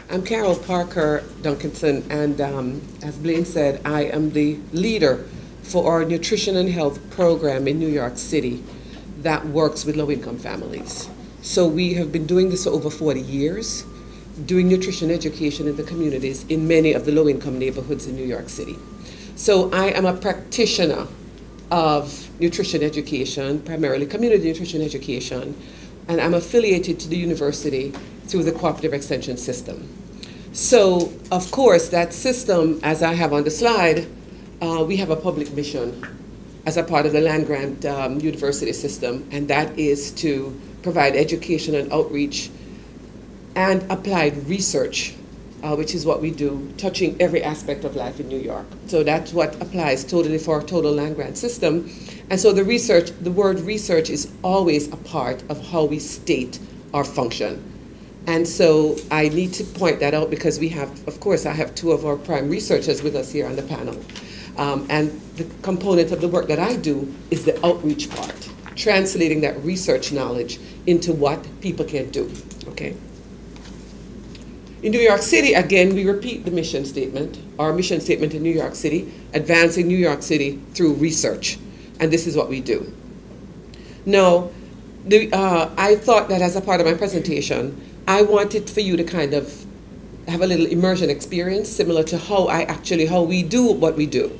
I'm Carol Parker Duncanson, and as Blaine said, I am the leader for our nutrition and health program in New York City that works with low-income families. So we have been doing this for over 40 years, doing nutrition education in the communities in many of the low-income neighborhoods in New York City. So I am a practitioner of nutrition education, primarily community nutrition education, and I'm affiliated to the university through the cooperative extension system. So, of course, that system, as I have on the slide, we have a public mission as a part of the land-grant university system, and that is to provide education and outreach and applied research, which is what we do, touching every aspect of life in New York. So that's what applies totally for our total land-grant system. And so the research, the word research is always a part of how we state our function. And so I need to point that out because we have, of course, I have two of our prime researchers with us here on the panel. And the component of the work that I do is the outreach part, translating that research knowledge into what people can do, okay? In New York City, again, we repeat the mission statement, our mission statement in New York City, advancing New York City through research. And this is what we do. Now, I thought that as a part of my presentation, I wanted for you to kind of have a little immersion experience similar to how we do what we do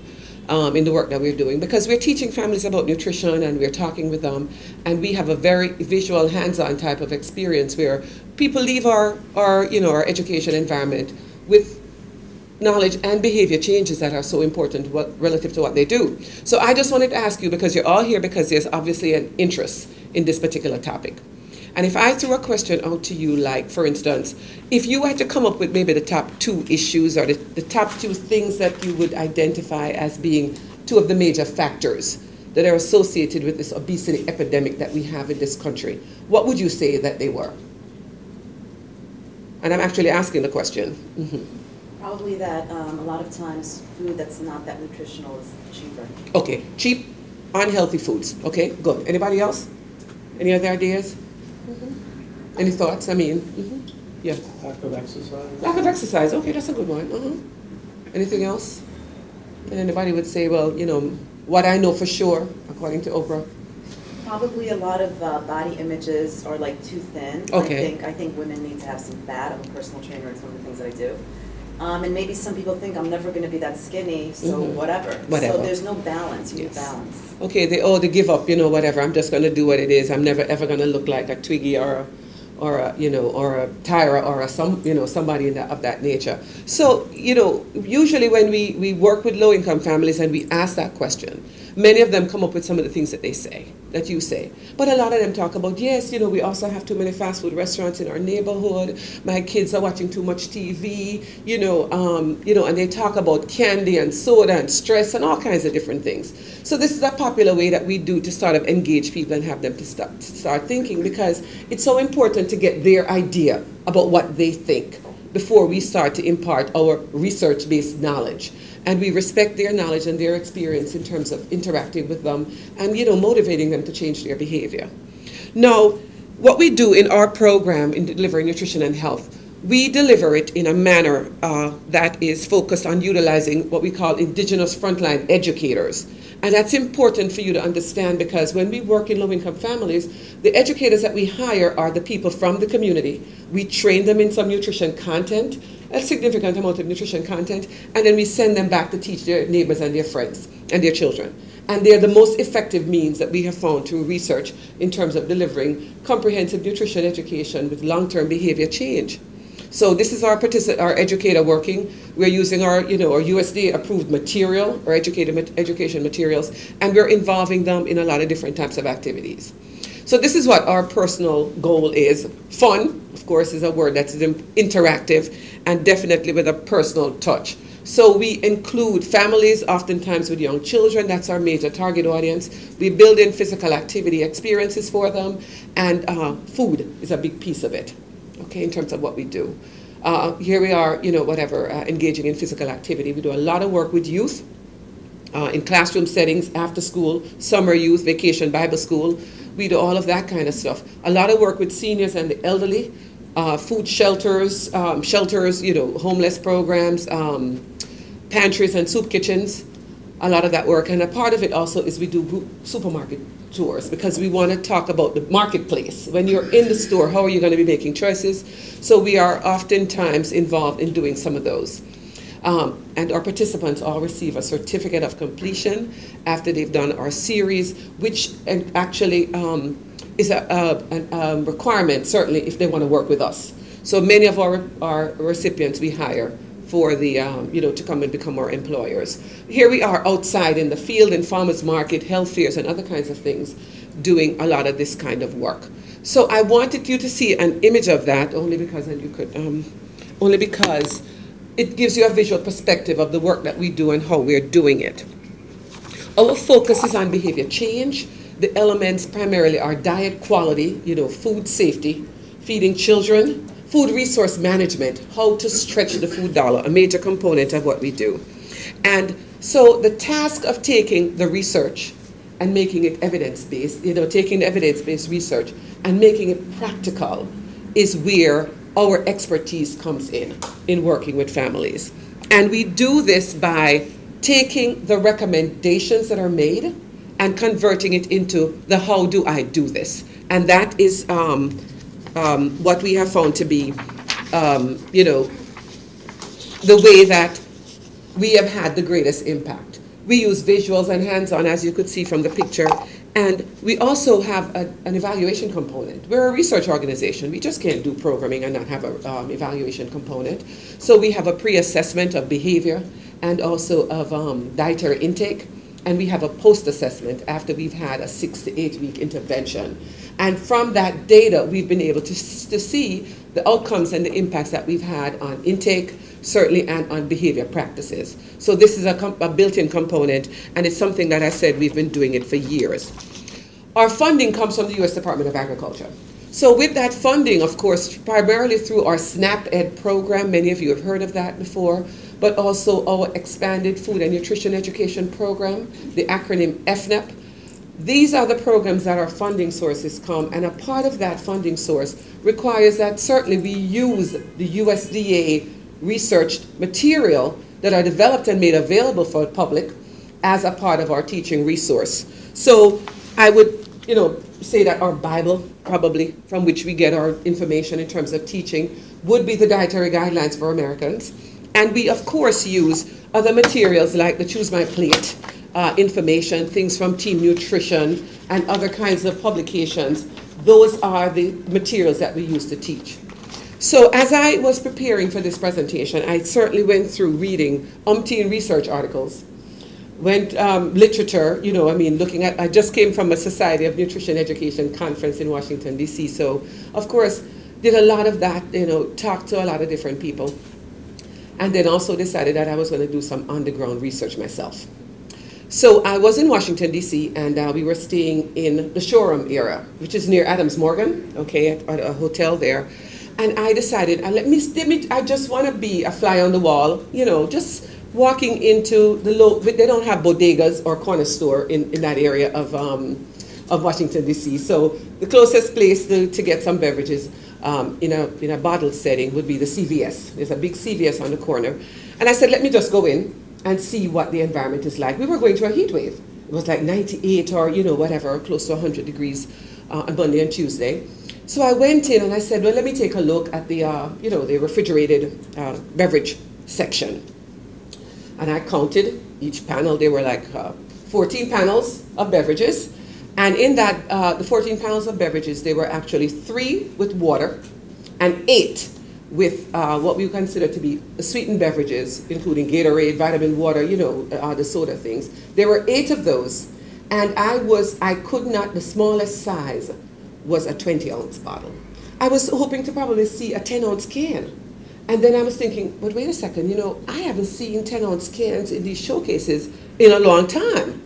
in the work that we're doing, because we're teaching families about nutrition and we're talking with them, and we have a very visual, hands-on type of experience where people leave our education environment with knowledge and behavior changes that are so important relative to what they do. So I just wanted to ask you, because you're all here because there's obviously an interest in this particular topic. And if I threw a question out to you, like, for instance, if you had to come up with maybe the top 2 issues or the top 2 things that you would identify as being 2 of the major factors that are associated with this obesity epidemic that we have in this country, what would you say that they were? And I'm actually asking the question. Mm-hmm. Probably that a lot of times food that's not that nutritional is cheaper. Okay, cheap, unhealthy foods. Okay, good. Anybody else? Any other ideas? Mm-hmm. Any thoughts? I mean, mm-hmm. Yeah. Lack of exercise. Lack of exercise. Okay, that's a good one. Uh-huh. Anything else? And anybody would say, well, you know, what I know for sure, according to Oprah. Probably a lot of body images are like too thin. Okay. I think women need to have some fat. I'm a personal trainer. It's one of the things that I do. And maybe some people think I'm never going to be that skinny, so mm-hmm. whatever. So there's no balance. You need balance. Okay, they give up, you know, whatever. I'm just going to do what it is. I'm never ever going to look like a Twiggy or a Tyra or somebody of that nature. So, you know, usually when we work with low-income families and we ask that question, many of them come up with some of the things that they say, that you say. But a lot of them talk about, yes, you know, we also have too many fast food restaurants in our neighborhood. My kids are watching too much TV, and they talk about candy and soda and stress and all kinds of different things. So this is a popular way that we do to sort of engage people and have them to start thinking, because it's so important to get their idea about what they think before we start to impart our research-based knowledge. And we respect their knowledge and their experience in terms of interacting with them and, you know, motivating them to change their behavior. Now, what we do in our program in delivering nutrition and health, we deliver it in a manner that is focused on utilizing what we call indigenous frontline educators. And that's important for you to understand, because when we work in low-income families, the educators that we hire are the people from the community. We train them in some nutrition content, a significant amount of nutrition content, and then we send them back to teach their neighbors and their friends and their children. And they're the most effective means that we have found through research in terms of delivering comprehensive nutrition education with long-term behavior change. So this is our educator working. We're using our USDA-approved material, or education materials, and we're involving them in a lot of different types of activities. So this is what our personal goal is. Fun, of course, is a word that's interactive and definitely with a personal touch. So we include families, oftentimes with young children. That's our major target audience. We build in physical activity experiences for them, and food is a big piece of it, okay, in terms of what we do. Here we are, engaging in physical activity. We do a lot of work with youth in classroom settings, after school, summer youth, vacation Bible school. We do all of that kind of stuff. A lot of work with seniors and the elderly. food shelters, homeless programs, pantries and soup kitchens, a lot of that work. And a part of it also is we do group supermarket tours because we want to talk about the marketplace. When you're in the store, how are you going to be making choices? So we are oftentimes involved in doing some of those. And our participants all receive a certificate of completion after they've done our series, which actually is a requirement, certainly, if they want to work with us. So many of our recipients we hire for the, to come and become our employers. Here we are outside in the field, in farmers market, health fairs, and other kinds of things, doing a lot of this kind of work. So I wanted you to see an image of that, only because it gives you a visual perspective of the work that we do and how we're doing it. Our focus is on behavior change. The elements primarily are diet quality, food safety, feeding children, food resource management, how to stretch the food dollar, a major component of what we do. And so the task of taking the research and making it evidence-based, taking the evidence-based research and making it practical is where our expertise comes in working with families. And we do this by taking the recommendations that are made and converting it into the how do I do this. And that is what we have found to be, the way that we have had the greatest impact. We use visuals and hands-on, as you could see from the picture, and we also have an evaluation component. We're a research organization. We just can't do programming and not have an evaluation component. So we have a pre-assessment of behavior and also of dietary intake, and we have a post-assessment after we've had a 6 to 8 week intervention. And from that data, we've been able to see the outcomes and the impacts that we've had on intake, certainly, and on behavior practices. So this is a built-in component, and it's something that I said we've been doing it for years. Our funding comes from the U.S. Department of Agriculture. So with that funding, of course, primarily through our SNAP-Ed program, many of you have heard of that before, but also our expanded food and nutrition education program, the acronym FNEP. These are the programs that our funding sources come, and a part of that funding source requires that certainly we use the USDA researched material that are developed and made available for the public as a part of our teaching resource. So I would, say that our Bible, probably, from which we get our information in terms of teaching, would be the Dietary Guidelines for Americans. And we, of course, use other materials like the Choose My Plate information, things from Team Nutrition, and other kinds of publications. Those are the materials that we use to teach. So as I was preparing for this presentation, I certainly went through reading umpteen research articles, went literature, looking at, I just came from a Society of Nutrition Education conference in Washington, D.C., so of course did a lot of that, talked to a lot of different people, and then also decided that I was going to do some on-the-ground research myself. So I was in Washington, D.C., and we were staying in the Shoreham area, which is near Adams Morgan, at a hotel there. And I decided, I just want to be a fly on the wall, just walking into they don't have bodegas or corner store in that area of Washington, D.C. So the closest place to get some beverages in a bottled setting would be the CVS. There's a big CVS on the corner. And I said, let me just go in and see what the environment is like. We were going through a heat wave. It was like 98 or, whatever, close to 100 degrees on Monday and Tuesday. So I went in and I said, well, let me take a look at the, the refrigerated beverage section. And I counted each panel. There were like 14 panels of beverages. And in that, the 14 panels of beverages, there were actually 3 with water and 8 with what we consider to be sweetened beverages, including Gatorade, vitamin water, the soda things. There were 8 of those. And I could not, the smallest size was a 20-ounce bottle. I was hoping to probably see a 10-ounce can. And then I was thinking, but wait a second, I haven't seen 10-ounce cans in these showcases in a long time.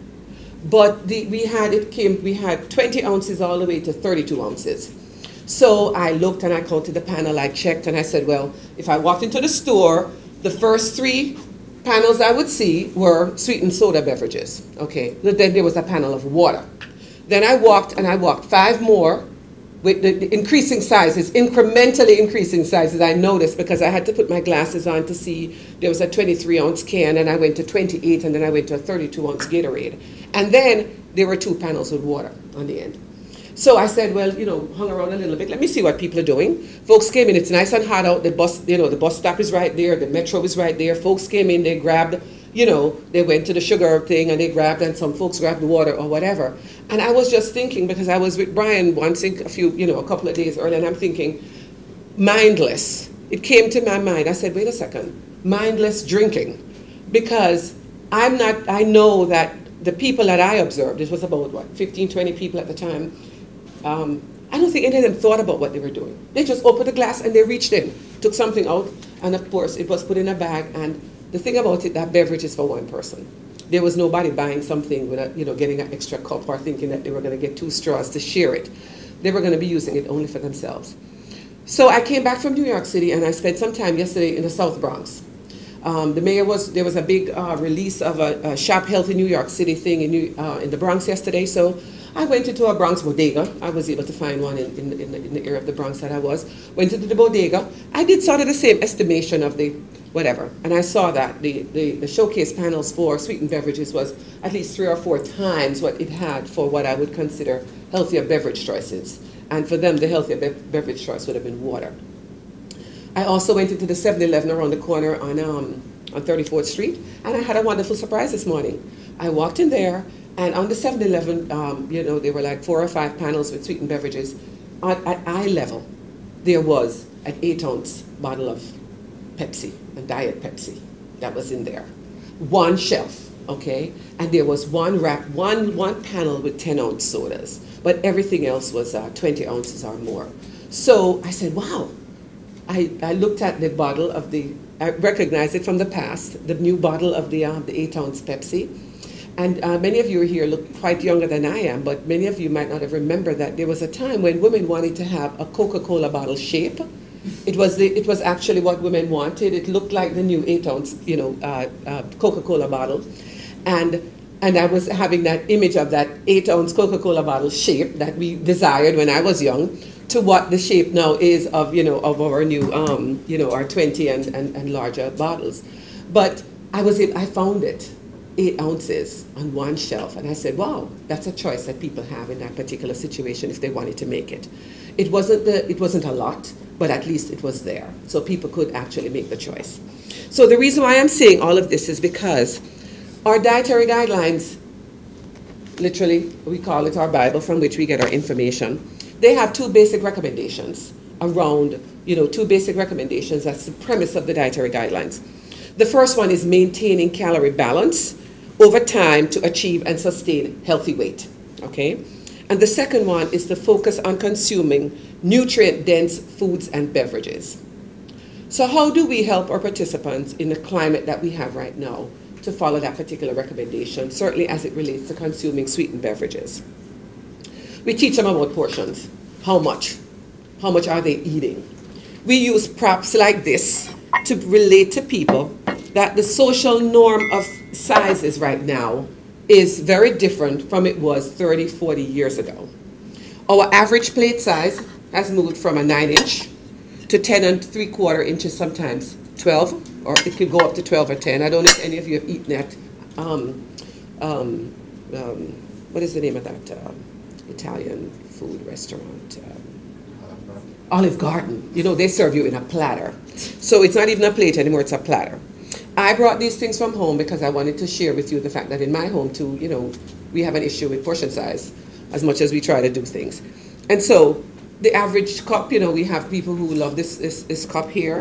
But we had 20 ounces all the way to 32 ounces. So I looked and I counted the panel, I checked, and I said, well, if I walked into the store, the first 3 panels I would see were sweetened soda beverages, okay? But then there was a panel of water. Then I walked 5 more with the increasing sizes, incrementally increasing sizes, I noticed because I had to put my glasses on to see there was a 23-ounce can, and I went to 28, and then I went to a 32-ounce Gatorade. And then there were 2 panels with water on the end. So I said, well, you know, hung around a little bit. Let me see what people are doing. Folks came in. It's nice and hot out. The bus, you know, the bus stop is right there. The metro is right there. Folks came in. They grabbed, you know, they went to the sugar thing and they grabbed, and some folks grabbed the water or whatever. And I was just thinking, because I was with Brian once a couple of days earlier, and I'm thinking, mindless. It came to my mind. I said, wait a second, mindless drinking, because I know that the people that I observed, it was about, what, 15, 20 people at the time, I don't think any of them thought about what they were doing. They just opened the glass and they reached in, took something out, and of course it was put in a bag. And the thing about it, that beverage is for one person. There was nobody buying something with getting an extra cup or thinking that they were going to get 2 straws to share it. They were going to be using it only for themselves. So I came back from New York City and I spent some time yesterday in the South Bronx. There was a big release of a Shop Healthy New York City thing in the Bronx yesterday. So I went into a Bronx bodega. I was able to find one in the area of the Bronx that I was. Went into the bodega. I did sort of the same estimation of the whatever. And I saw that the showcase panels for sweetened beverages was at least 3 or 4 times what it had for what I would consider healthier beverage choices. And for them, the healthier beverage choice would have been water. I also went into the 7-Eleven around the corner on 34th Street, and I had a wonderful surprise this morning. I walked in there, and on the 7-Eleven, you know, there were like 4 or 5 panels with sweetened beverages. At eye level, there was an 8-ounce bottle of Pepsi, a Diet Pepsi, that was in there. One shelf, okay? And there was one panel with 10-ounce sodas, but everything else was 20 ounces or more. So I said, wow. I looked at the bottle of I recognized it from the past, the new bottle of the 8-ounce Pepsi. And many of you here look quite younger than I am, but many of you might not have remembered that there was a time when women wanted to have a Coca-Cola bottle shape. It was actually what women wanted. It looked like the new 8-ounce, you know, Coca-Cola bottle. And I was having that image of that 8-ounce Coca-Cola bottle shape that we desired when I was young, to what the shape now is of, you know, of our new, you know, our 20 and larger bottles. But I found it, 8 ounces on one shelf, and I said, wow, that's a choice that people have in that particular situation if they wanted to make it. It wasn't a lot, but at least it was there, so people could actually make the choice. So the reason why I'm saying all of this is because our dietary guidelines, literally, we call it our Bible from which we get our information. They have 2 basic recommendations around, you know, 2 basic recommendations. That's the premise of the dietary guidelines. The first one is maintaining calorie balance over time to achieve and sustain healthy weight, okay? And the second one is to focus on consuming nutrient-dense foods and beverages. So how do we help our participants in the climate that we have right now to follow that particular recommendation, certainly as it relates to consuming sweetened beverages? We teach them about portions. How much? How much are they eating? We use props like this to relate to people that the social norm of sizes right now is very different from it was 30, 40 years ago. Our average plate size has moved from a 9-inch to 10 3/4 inches, sometimes 12, or it could go up to 12 or 10. I don't know if any of you have eaten at, what is the name of that Italian food restaurant? Olive Garden. You know, they serve you in a platter. So it's not even a plate anymore, it's a platter. I brought these things from home because I wanted to share with you the fact that in my home too, you know, we have an issue with portion size as much as we try to do things. And so the average cup, you know, we have people who love this cup here.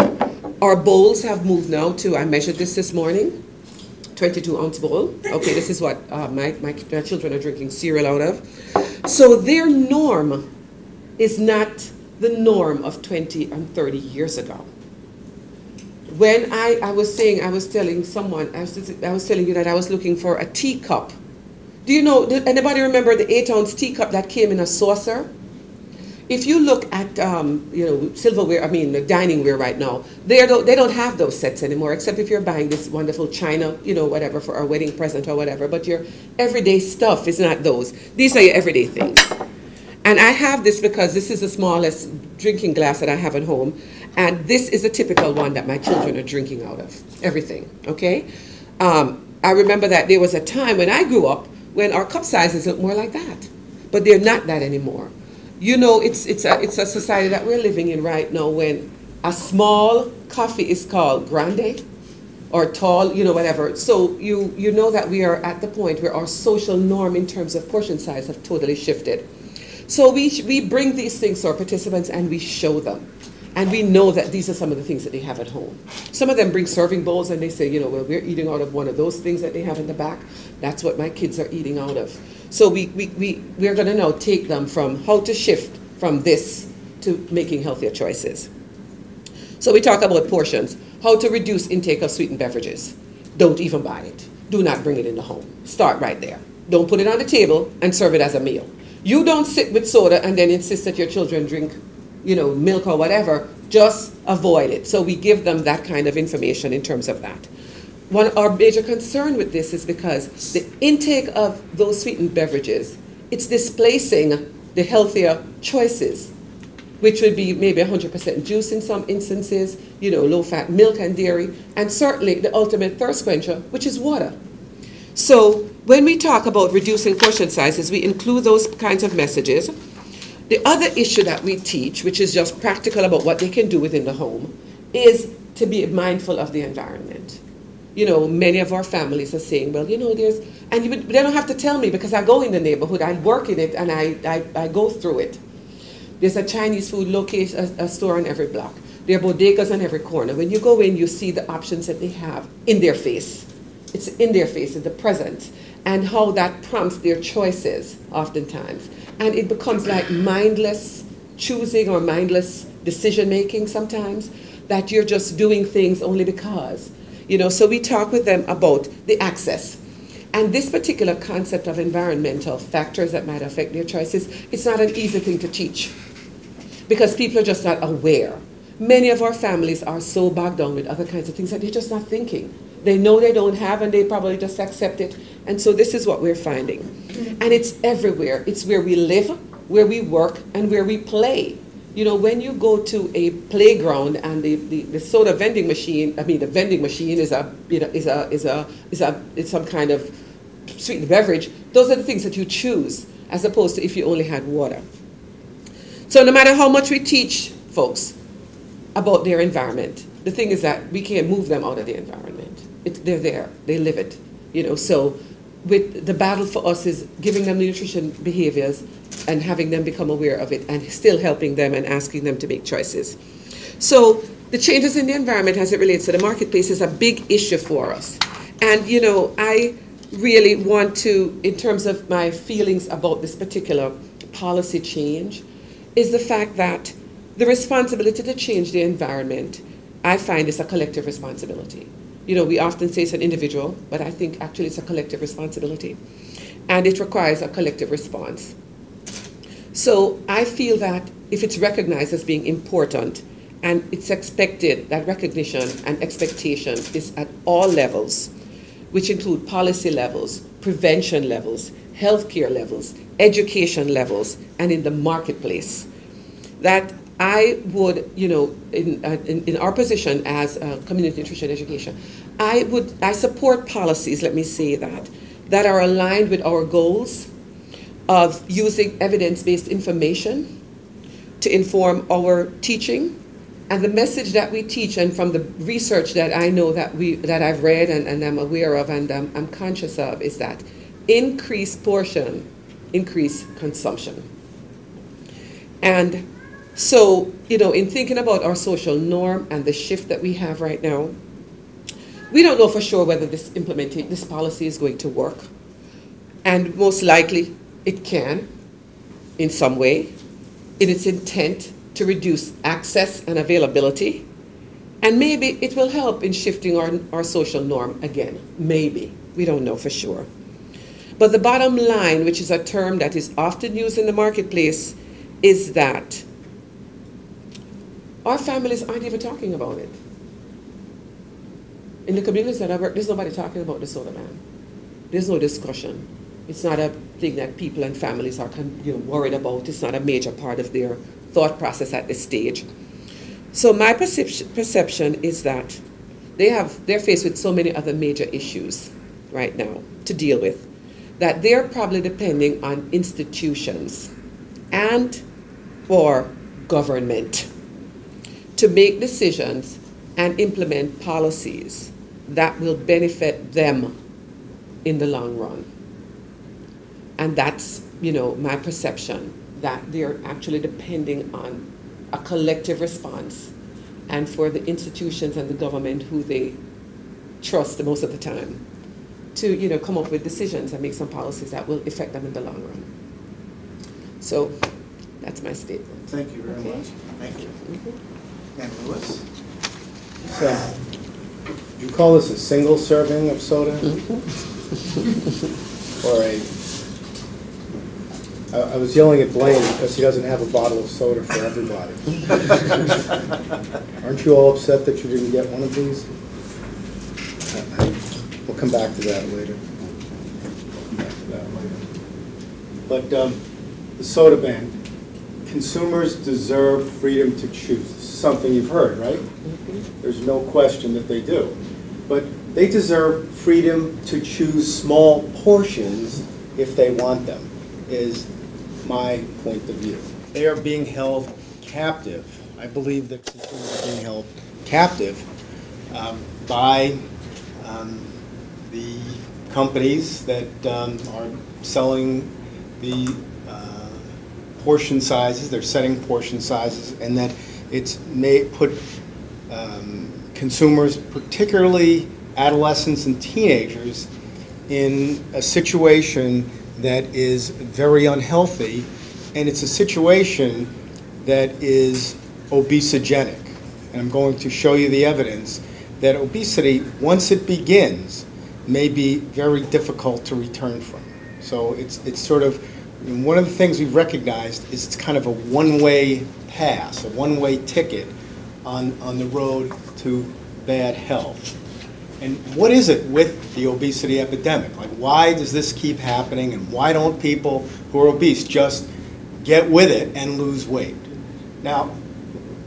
Our bowls have moved now to, I measured this morning, 22-ounce bowl. Okay, this is what my children are drinking cereal out of. So their norm is not the norm of 20 and 30 years ago. When I was telling someone, I was telling you that I was looking for a teacup. Do you know, anybody remember the 8-ounce teacup that came in a saucer? If you look at, you know, silverware, I mean, the diningware right now, they don't have those sets anymore, except if you're buying this wonderful china, you know, whatever, for our wedding present or whatever. But your everyday stuff is not those. These are your everyday things. And I have this because this is the smallest drinking glass that I have at home. And this is a typical one that my children are drinking out of, everything, okay? I remember that there was a time when I grew up when our cup sizes looked more like that. But they're not that anymore. You know, it's a society that we're living in right now when a small coffee is called grande or tall, you know, whatever. So you know that we are at the point where our social norm in terms of portion size have totally shifted. So we bring these things to our participants and we show them. And we know that these are some of the things that they have at home. Some of them bring serving bowls and they say, you know, well, we're eating out of one of those things that they have in the back. That's what my kids are eating out of. So we're going to now take them from how to shift from this to making healthier choices. So we talk about portions, how to reduce intake of sweetened beverages. Don't even buy it. Do not bring it in the home. Start right there. Don't put it on the table and serve it as a meal. You don't sit with soda and then insist that your children drink, you know, milk or whatever. Just avoid it. So we give them that kind of information in terms of that. Our major concern with this is because the intake of those sweetened beverages, it's displacing the healthier choices, which would be maybe 100% juice in some instances, you know, low-fat milk and dairy, and certainly the ultimate thirst quencher, which is water. So when we talk about reducing portion sizes, we include those kinds of messages. The other issue that we teach, which is just practical about what they can do within the home, is to be mindful of the environment. You know, many of our families are saying, well, you know, they don't have to tell me because I go in the neighborhood, I work in it, and I go through it. There's a Chinese food location, a store on every block. There are bodegas on every corner. When you go in, you see the options that they have in their face. It's in their face, in the present, and how that prompts their choices oftentimes. And it becomes like mindless choosing or mindless decision-making sometimes, that you're just doing things only because. You know, so we talk with them about the access. And this particular concept of environmental factors that might affect their choices, it's not an easy thing to teach because people are just not aware. Many of our families are so bogged down with other kinds of things that they're just not thinking. They know they don't have and they probably just accept it. And so this is what we're finding. And it's everywhere. It's where we live, where we work, and where we play. You know, when you go to a playground and the soda vending machine, I mean, the vending machine is some kind of sweetened beverage. Those are the things that you choose, as opposed to if you only had water. So no matter how much we teach folks about their environment, the thing is that we can't move them out of the environment. They're there. They live it. You know, so with the battle for us is giving them the nutrition behaviors and having them become aware of it and still helping them and asking them to make choices. So the changes in the environment as it relates to the marketplace is a big issue for us. And, you know, I really want to, in terms of my feelings about this particular policy change, is the fact that the responsibility to change the environment, I find, is a collective responsibility. You know, we often say it's an individual, but I think actually it's a collective responsibility. And it requires a collective response. So I feel that if it's recognized as being important and it's expected, that recognition and expectation is at all levels, which include policy levels, prevention levels, healthcare levels, education levels, and in the marketplace, that I would, you know, in our position as community nutrition education, I support policies, let me say that are aligned with our goals of using evidence-based information to inform our teaching. And the message that we teach, and from the research that I know that I've read and I'm aware of and I'm conscious of, is that increased portion, increased consumption. And so, you know, in thinking about our social norm and the shift that we have right now, we don't know for sure whether this policy is going to work. And most likely it can, in some way, in its intent to reduce access and availability. And maybe it will help in shifting our social norm again. Maybe. We don't know for sure. But the bottom line, which is a term that is often used in the marketplace, is that our families aren't even talking about it. In the communities that I work, there's nobody talking about the soda ban. There's no discussion. It's not a thing that people and families are worried about. It's not a major part of their thought process at this stage. So my perception is that they're faced with so many other major issues right now to deal with, that they're probably depending on institutions and or government to make decisions and implement policies that will benefit them in the long run. And that's, my perception, that they're actually depending on a collective response, and for the institutions and the government, who they trust the most of the time, to come up with decisions and make some policies that will affect them in the long run. So that's my statement. Thank you very much. Thank you. And Lewis? So, you call this a single serving of soda? Or I was yelling at Blaine because he doesn't have a bottle of soda for everybody. Aren't you all upset that you didn't get one of these? We'll come back to that later. But the soda ban, consumers deserve freedom to choose. This is something you've heard, right? There's no question that they do. But they deserve freedom to choose small portions if they want them, is my point of view. They are being held captive. I believe that consumers are being held captive by the companies that are selling the portion sizes. They're setting portion sizes, and that it's may put consumers, particularly adolescents and teenagers, in a situation that is very unhealthy, and it's a situation that is obesogenic. And I'm going to show you the evidence that obesity, once it begins, may be very difficult to return from. So it's sort of, one of the things we've recognized is it's kind of a one-way pass, a one-way ticket on the road to bad health. And what is it with the obesity epidemic? Like, why does this keep happening, and why don't people who are obese just get with it and lose weight? Now,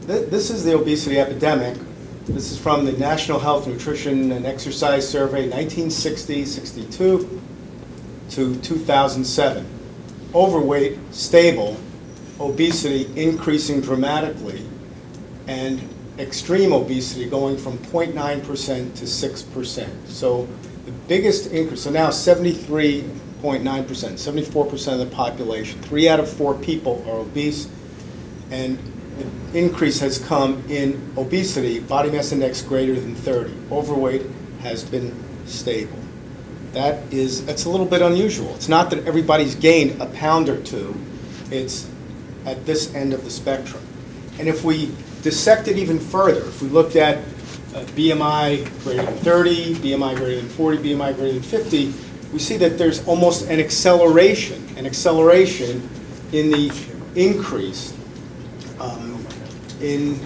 this is the obesity epidemic. This is from the National Health, Nutrition, and Exercise Survey, 1960-62 to 2007. Overweight, stable, obesity increasing dramatically, and extreme obesity going from 0.9% to 6%. So the biggest increase, so now 73.9%, 74% of the population, 3 out of 4 people are obese, and the increase has come in obesity, body mass index greater than 30. Overweight has been stable. That's a little bit unusual. It's not that everybody's gained a pound or two, it's at this end of the spectrum. And if we dissect it even further, if we looked at BMI greater than 30, BMI greater than 40, BMI greater than 50, we see that there's almost an acceleration in the increase in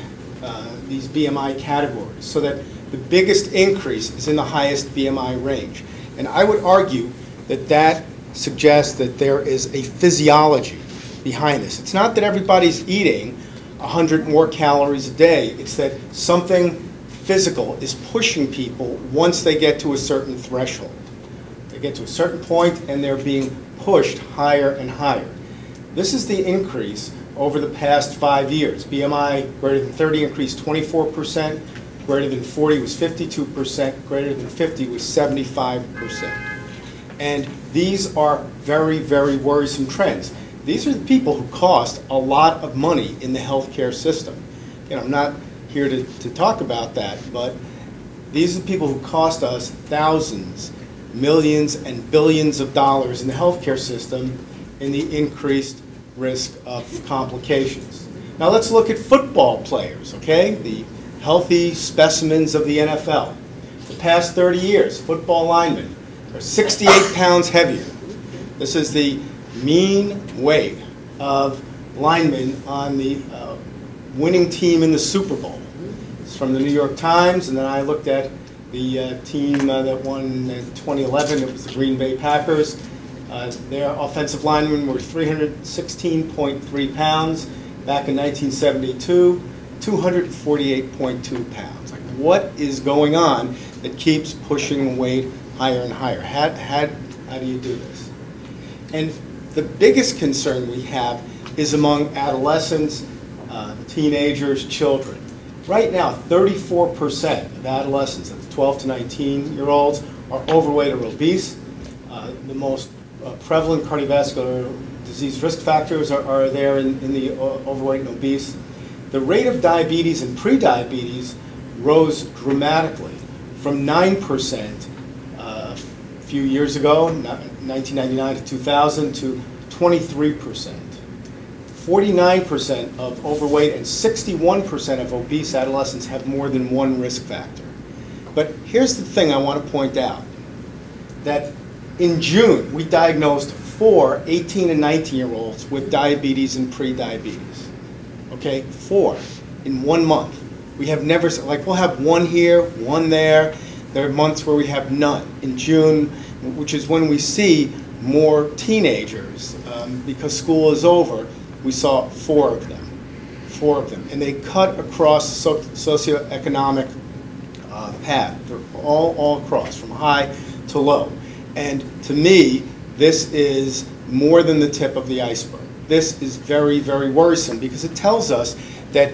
these BMI categories, so that the biggest increase is in the highest BMI range. And I would argue that that suggests that there is a physiology behind this. It's not that everybody's eating 100 more calories a day. It's that something physical is pushing people once they get to a certain threshold. They get to a certain point and they're being pushed higher and higher. This is the increase over the past 5 years. BMI greater than 30 increased 24%, greater than 40 was 52%, greater than 50 was 75%. And these are very, very worrisome trends. These are the people who cost a lot of money in the healthcare system. I'm not here to talk about that, but these are the people who cost us thousands, millions, and billions of dollars in the healthcare system in the increased risk of complications. Now let's look at football players, okay? The healthy specimens of the NFL. The past 30 years, football linemen are 68 pounds heavier. This is the mean weight of linemen on the winning team in the Super Bowl. It's from the New York Times, and then I looked at the team that won in 2011. It was the Green Bay Packers, Their offensive linemen were 316.3 pounds. Back in 1972, 248.2 pounds. Like, what is going on that keeps pushing weight higher and higher? How do you do this? And the biggest concern we have is among adolescents, teenagers, children. Right now, 34% of adolescents, that's 12 to 19-year-olds, are overweight or obese. The most prevalent cardiovascular disease risk factors are there in the overweight and obese. The rate of diabetes and prediabetes rose dramatically from 9% a few years ago, 1999 to 2000, to 23%. 49% of overweight and 61% of obese adolescents have more than one risk factor. But here's the thing I want to point out, that in June, we diagnosed 4 18 and 19-year-olds with diabetes and prediabetes. Okay, 4 in 1 month. We have never, like, we'll have one here, one there. There are months where we have none. In June, which is when we see more teenagers, because school is over, we saw 4 of them. 4 of them. And they cut across the socioeconomic path. They're all across, from high to low. And to me, this is more than the tip of the iceberg. This is very, very worrisome, because it tells us that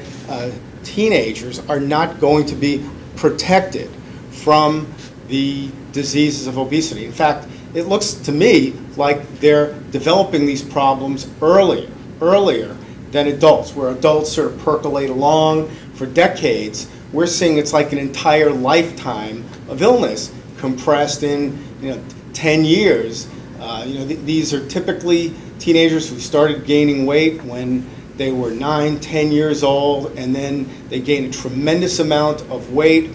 teenagers are not going to be protected from the diseases of obesity. In fact, it looks to me like they're developing these problems earlier than adults, where adults sort of percolate along for decades. We're seeing it's like an entire lifetime of illness compressed in 10 years. These are typically teenagers who started gaining weight when they were 9, 10 years old, and then they gain a tremendous amount of weight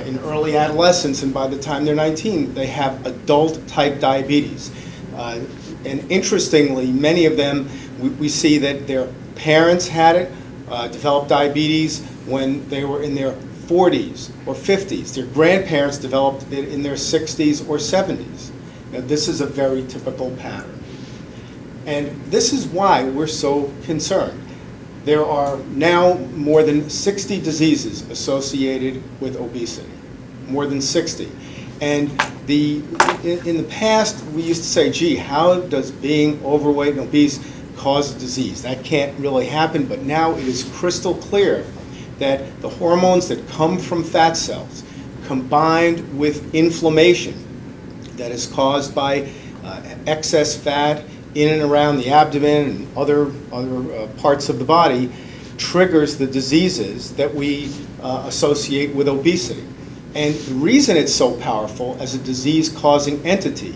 in early adolescence, and by the time they're 19, they have adult-type diabetes. And interestingly, many of them, we see that their parents had it, developed diabetes when they were in their 40s or 50s. Their grandparents developed it in their 60s or 70s. Now, this is a very typical pattern. And this is why we're so concerned. There are now more than 60 diseases associated with obesity, more than 60. And in the past, we used to say, gee, how does being overweight and obese cause a disease? That can't really happen, but now it is crystal clear that the hormones that come from fat cells, combined with inflammation that is caused by excess fat in and around the abdomen and other parts of the body, triggers the diseases that we associate with obesity. And the reason it's so powerful as a disease-causing entity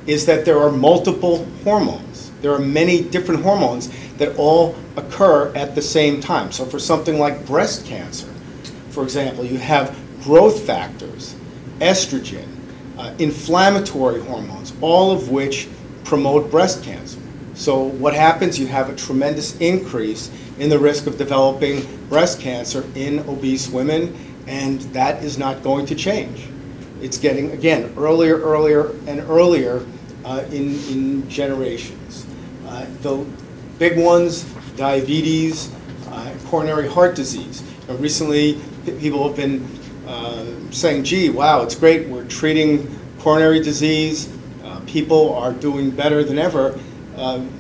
is that there are multiple hormones. There are many different hormones that all occur at the same time. So for something like breast cancer, for example, you have growth factors, estrogen, inflammatory hormones, all of which promote breast cancer. So what happens? You have a tremendous increase in the risk of developing breast cancer in obese women, and that is not going to change. It's getting, again, earlier and earlier in generations. The big ones, diabetes, coronary heart disease. Recently, people have been saying, gee, wow, it's great, we're treating coronary disease, people are doing better than ever.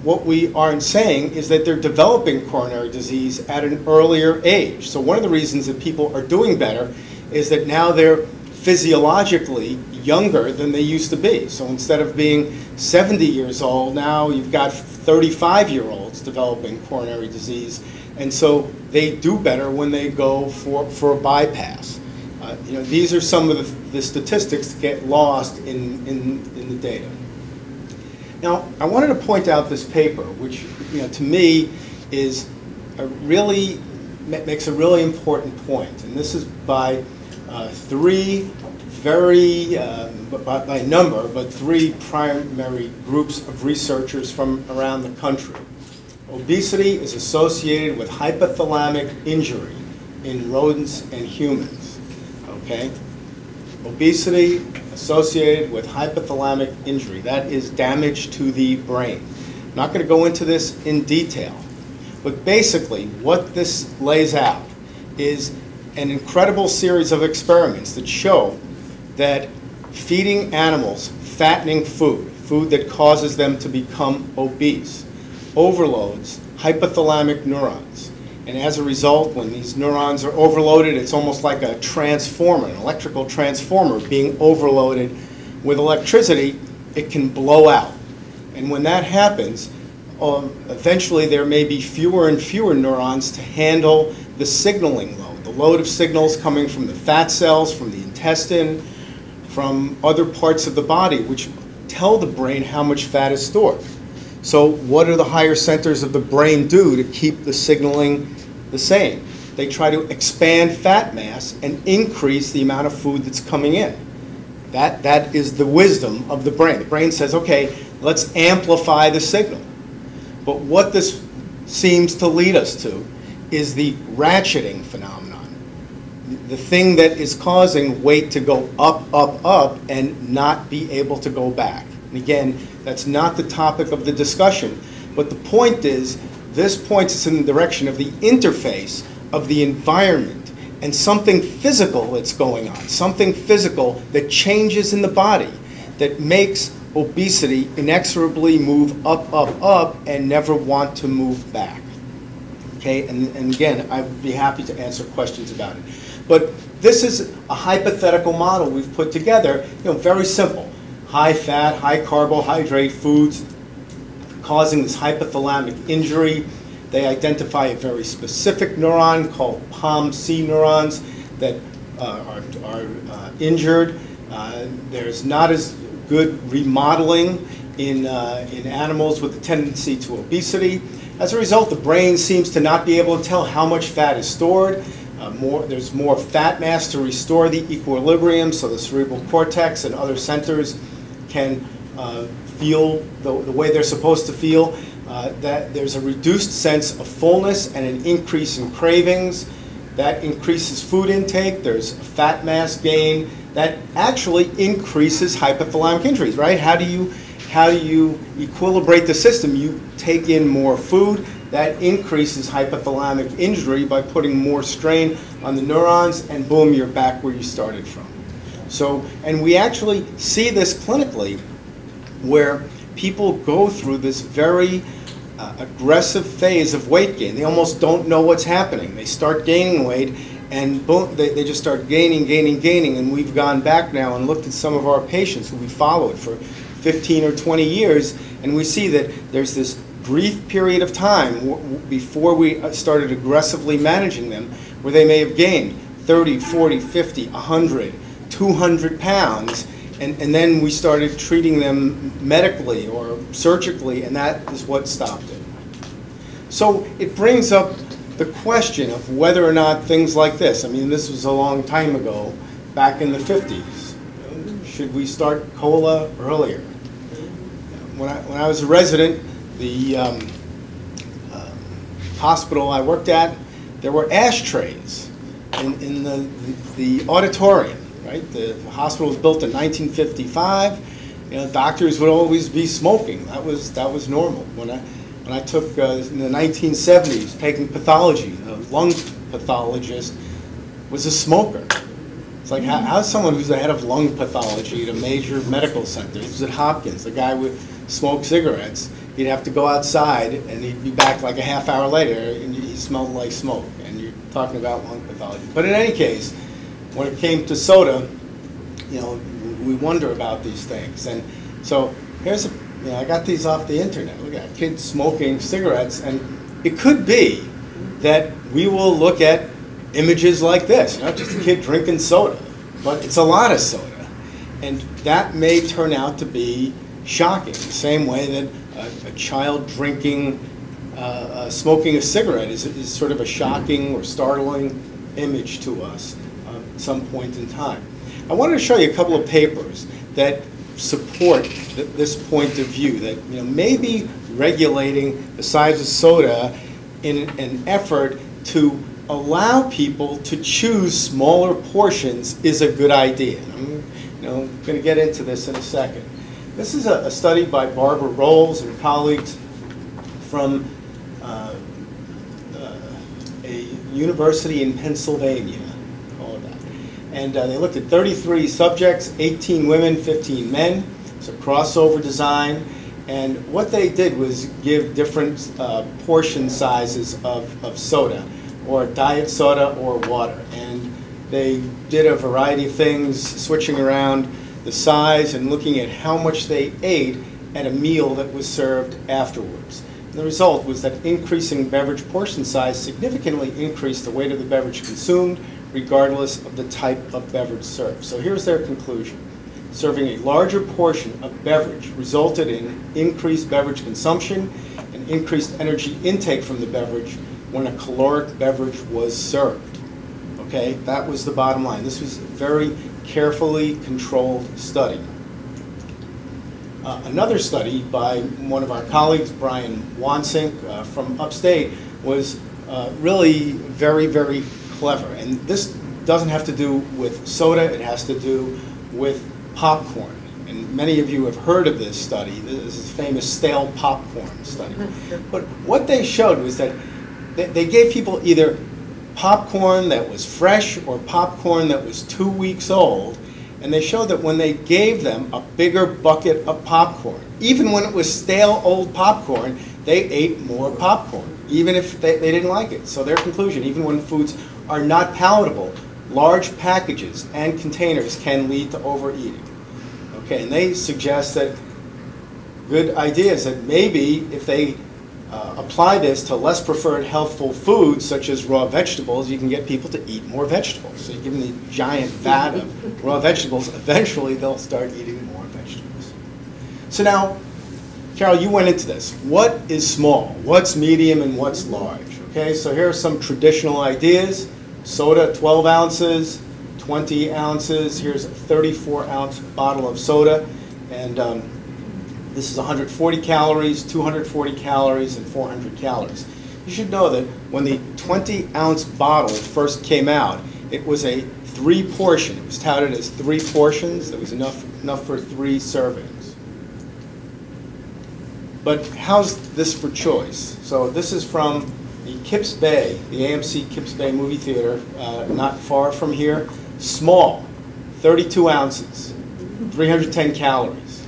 What we aren't saying is that they're developing coronary disease at an earlier age. So one of the reasons that people are doing better is that now they're physiologically younger than they used to be. So instead of being 70 years old, now you've got 35-year-olds developing coronary disease. And so they do better when they go for a bypass. These are some of the statistics that get lost in the data. Now, I wanted to point out this paper, which to me is makes a really important point. And this is by three very, by number, but 3 primary groups of researchers from around the country. Obesity is associated with hypothalamic injury in rodents and humans. Okay? Obesity associated with hypothalamic injury. That is damage to the brain. I'm not going to go into this in detail, but basically what this lays out is an incredible series of experiments that show that feeding animals fattening food, food that causes them to become obese, overloads hypothalamic neurons. And as a result, when these neurons are overloaded, it's almost like a transformer, an electrical transformer being overloaded with electricity. It can blow out. And when that happens, eventually there may be fewer and fewer neurons to handle the signaling load, the load of signals coming from the fat cells, from the intestine, from other parts of the body, which tell the brain how much fat is stored. So what do the higher centers of the brain do to keep the signaling the same? They try to expand fat mass and increase the amount of food that's coming in. That is the wisdom of the brain. The brain says, okay, let's amplify the signal. But what this seems to lead us to is the ratcheting phenomenon. The thing that is causing weight to go up, up, up, and not be able to go back. And again, that's not the topic of the discussion, but the point is, this points us in the direction of the interface of the environment and something physical that's going on, something physical that changes in the body that makes obesity inexorably move up, up, up, and never want to move back. Okay, and again, I would be happy to answer questions about it. But this is a hypothetical model we've put together, very simple. High fat, high carbohydrate foods causing this hypothalamic injury. They identify a very specific neuron called POMC neurons that are injured. There's not as good remodeling in animals with a tendency to obesity. As a result, the brain seems to not be able to tell how much fat is stored. There's more fat mass to restore the equilibrium, so the cerebral cortex and other centers can feel the way they're supposed to feel. That there's a reduced sense of fullness and an increase in cravings. That increases food intake. There's a fat mass gain. That actually increases hypothalamic injuries, right? How do you equilibrate the system? You take in more food. That increases hypothalamic injury by putting more strain on the neurons, and boom, you're back where you started from. So, and we actually see this clinically, where people go through this very aggressive phase of weight gain. They almost don't know what's happening. They start gaining weight, and boom, they just start gaining, and we've gone back now and looked at some of our patients who we followed for 15 or 20 years, and we see that there's this brief period of time before we started aggressively managing them where they may have gained 30, 40, 50, 100, 200 pounds, and then we started treating them medically or surgically, and that is what stopped it. So it brings up the question of whether or not things like this, I mean, this was a long time ago, back in the 50s. Should we start COLA earlier? When I was a resident, the hospital I worked at, there were ashtrays in the auditorium, right? The hospital was built in 1955. Doctors would always be smoking. That was normal. When I took in the 1970s, taking pathology, the lung pathologist was a smoker. It's like, how's someone who's the head of lung pathology at a major medical center? He was at Hopkins. The guy would smoke cigarettes. He'd have to go outside, and he'd be back like a half hour later, and he smelled like smoke. And you're talking about lung pathology. But in any case, when it came to soda, we wonder about these things. And so here's I got these off the internet. We got kids smoking cigarettes, and it could be that we will look at images like this, just a kid drinking soda, but it's a lot of soda. And that may turn out to be shocking, the same way that a child drinking, smoking a cigarette is sort of a shocking or startling image to us at some point in time. I wanted to show you a couple of papers that support this point of view, that maybe regulating the size of soda in an effort to allow people to choose smaller portions is a good idea. I'm going to get into this in a second. This is a study by Barbara Rolls and colleagues from a university in Pennsylvania, all of that. And they looked at 33 subjects, 18 women, 15 men. It's a crossover design. And what they did was give different portion sizes of soda, or diet soda or water. And they did a variety of things, switching around the size and looking at how much they ate at a meal that was served afterwards. And the result was that increasing beverage portion size significantly increased the weight of the beverage consumed, regardless of the type of beverage served. So here's their conclusion. Serving a larger portion of beverage resulted in increased beverage consumption and increased energy intake from the beverage when a caloric beverage was served. Okay, that was the bottom line. This was a very carefully controlled study. Another study by one of our colleagues, Brian Wansink from upstate, was really very, very clever. And this doesn't have to do with soda, it has to do with popcorn. And many of you have heard of this study. This is a famous stale popcorn study. But what they showed was that they gave people either popcorn that was fresh or popcorn that was 2 weeks old, and they showed that when they gave them a bigger bucket of popcorn, even when it was stale old popcorn, they ate more popcorn, even if they didn't like it. So their conclusion, even when foods are not palatable, large packages and containers can lead to overeating. Okay, and they suggest that good idea is that maybe if they apply this to less preferred healthful foods, such as raw vegetables, you can get people to eat more vegetables. So you give them the giant vat of raw vegetables, eventually they'll start eating more vegetables. So now, Carol, you went into this. What is small? What's medium and what's large? Okay, so here are some traditional ideas. Soda, 12 ounces, 20 ounces. Here's a 34-ounce bottle of soda. And this is 140 calories, 240 calories, and 400 calories. You should know that when the 20-ounce bottle first came out, it was a 3-portion. It was touted as 3 portions. There was enough for 3 servings. But how's this for choice? So this is from the Kips Bay, the AMC Kips Bay movie theater, not far from here. Small, 32 ounces, 310 calories.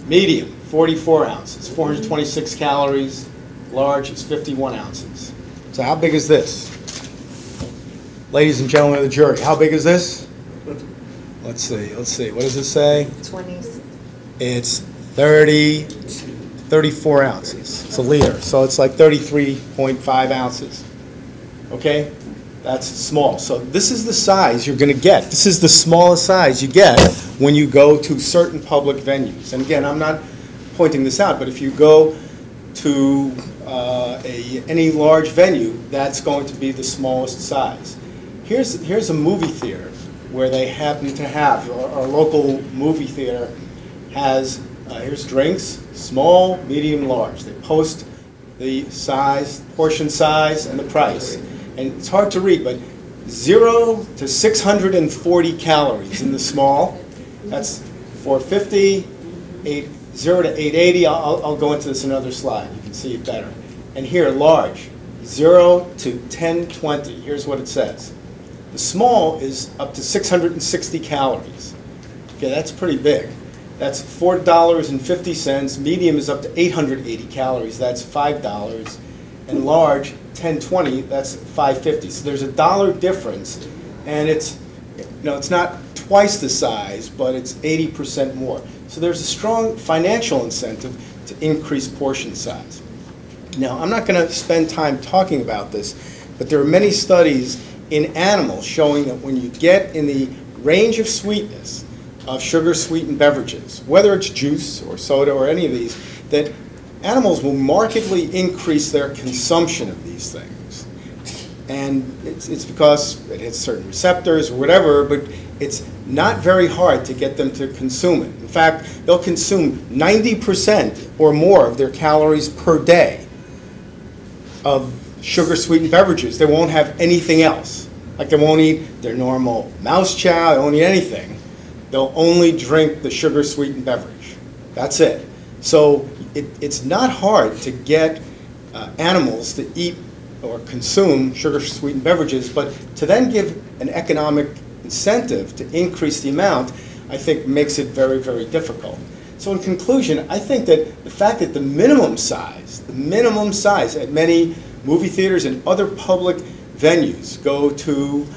Medium, 44 ounces, 426 calories. Large is 51 ounces. So how big is this? Ladies and gentlemen of the jury, how big is this? Let's see. What does it say? 20s. It's 34 ounces. It's a liter. So it's like 33.5 ounces. Okay? That's small. So this is the size you're going to get. This is the smallest size you get when you go to certain public venues. And again, I'm not pointing this out, but if you go to any large venue, that's going to be the smallest size. Here's a movie theater where they happen to have, our local movie theater has, here's drinks, small, medium, large. They post the size, portion size, and the price. And it's hard to read, but 0 to 640 calories in the small. That's 450, 0 to 880. I'll go into this in another slide. You can see it better. And here, large, 0 to 1020. Here's what it says. The small is up to 660 calories. Okay, that's pretty big. That's $4.50. Medium is up to 880 calories. That's $5. And large, 1020, that's $5.50. So there's a $1 difference, and it's not twice the size, but it's 80% more. So there's a strong financial incentive to increase portion size. Now, I'm not going to spend time talking about this, but there are many studies in animals showing that when you get in the range of sweetness of sugar-sweetened beverages, whether it's juice or soda or any of these, that animals will markedly increase their consumption of these things. And it's because it hits certain receptors or whatever, but it's not very hard to get them to consume it. In fact, they'll consume 90% or more of their calories per day of sugar-sweetened beverages. They won't have anything else. Like they won't eat their normal mouse chow, they won't eat anything. they'll only drink the sugar-sweetened beverage. That's it. So it's not hard to get animals to eat or consume sugar-sweetened beverages, but to then give an economic incentive to increase the amount, I think makes it very, very difficult. So in conclusion, I think that the fact that the minimum size at many movie theaters and other public venues, go to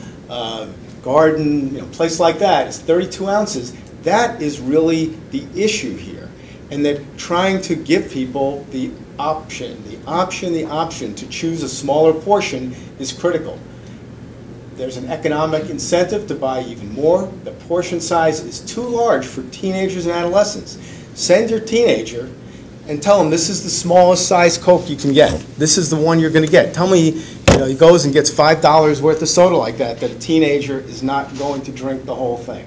garden, place like that, is 32 ounces, that is really the issue here. And that trying to give people the option to choose a smaller portion is critical. There's an economic incentive to buy even more. The portion size is too large for teenagers and adolescents. Send your teenager and tell him this is the smallest size Coke you can get. This is the one you're going to get. Tell me, he goes and gets $5 worth of soda like that a teenager is not going to drink the whole thing.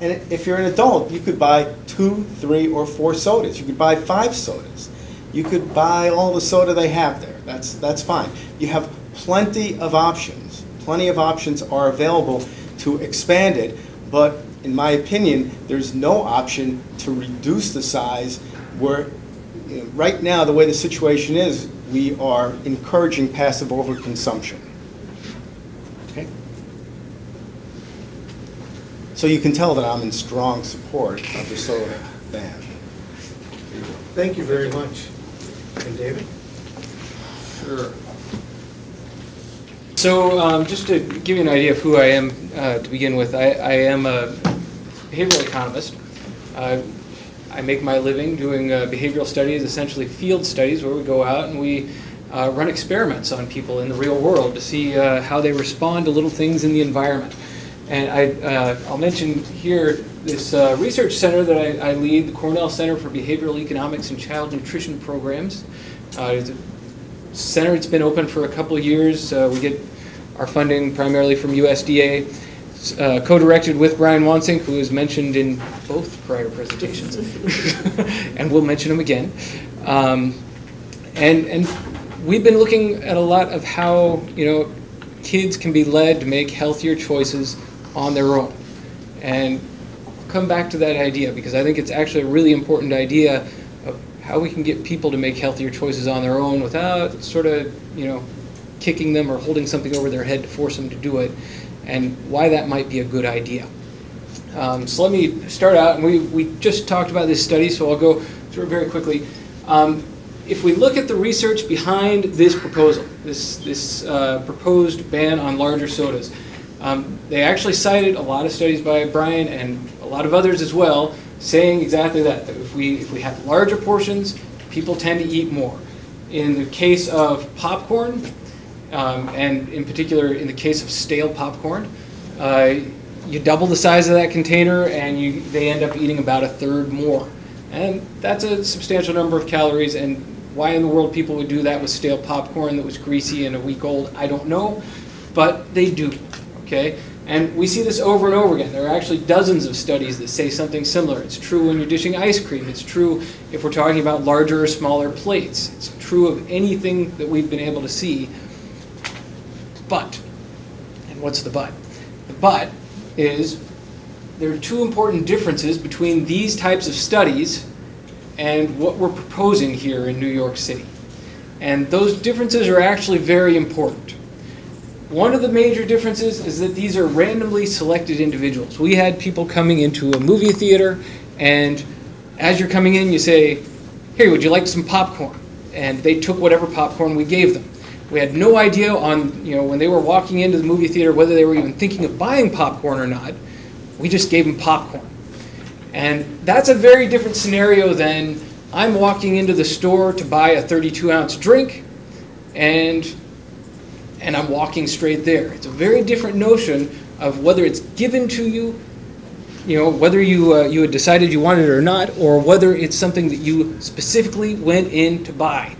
And if you're an adult, you could buy 2, 3, or 4 sodas. You could buy 5 sodas. You could buy all the soda they have there. That's fine. You have plenty of options. Plenty of options are available to expand it, but in my opinion, there's no option to reduce the size where, right now, the way the situation is, we are encouraging passive overconsumption. Okay? So you can tell that I'm in strong support of the soda ban. Thank you very much. And David? Sure. So just to give you an idea of who I am to begin with, I am a behavioral economist. I make my living doing behavioral studies, essentially field studies, where we go out and we run experiments on people in the real world to see how they respond to little things in the environment. And I'll mention here this research center that I lead, the Cornell Center for Behavioral Economics and Child Nutrition Programs. It's a center that's been open for a couple of years. We get our funding primarily from USDA. Co-directed with Brian Wansink, who is mentioned in both prior presentations, and we'll mention him again. And we've been looking at a lot of how kids can be led to make healthier choices on their own. And I'll come back to that idea because I think it's actually a really important idea of how we can get people to make healthier choices on their own without sort of kicking them or holding something over their head to force them to do it, and why that might be a good idea. So let me start out, and we just talked about this study, so I'll go through it very quickly. If we look at the research behind this proposal, this proposed ban on larger sodas, they actually cited a lot of studies by Brian and a lot of others as well, saying exactly that if we have larger portions, people tend to eat more. In the case of popcorn, and in particular in the case of stale popcorn, you double the size of that container and they end up eating about 1/3 more. And that's a substantial number of calories, and why in the world people would do that with stale popcorn that was greasy and a week old, I don't know, but they do, okay? And we see this over and over again. There are actually dozens of studies that say something similar. It's true when you're dishing ice cream. It's true if we're talking about larger or smaller plates. It's true of anything that we've been able to see. But, and what's the but? The but is there are 2 important differences between these types of studies and what we're proposing here in New York City. And those differences are actually very important. One of the major differences is that these are randomly selected individuals. We had people coming into a movie theater, and as you're coming in, you say, "Hey, would you like some popcorn?" And they took whatever popcorn we gave them. We had no idea on, when they were walking into the movie theater whether they were even thinking of buying popcorn or not. We just gave them popcorn. And that's a very different scenario than I'm walking into the store to buy a 32-ounce drink, and I'm walking straight there. It's a very different notion of whether it's given to you, whether you had decided you wanted it or not, or whether it's something that you specifically went in to buy.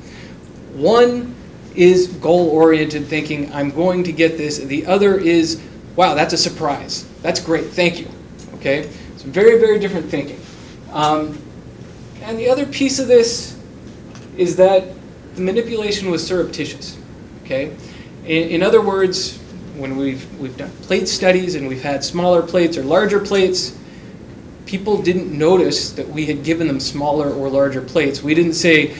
One is goal-oriented thinking, I'm going to get this. The other is, wow, that's a surprise. That's great, thank you. Okay? It's very, very different thinking. And the other piece of this is that the manipulation was surreptitious. Okay? In other words, when we've done plate studies and we've had smaller plates or larger plates, people didn't notice that we had given them smaller or larger plates. We didn't say,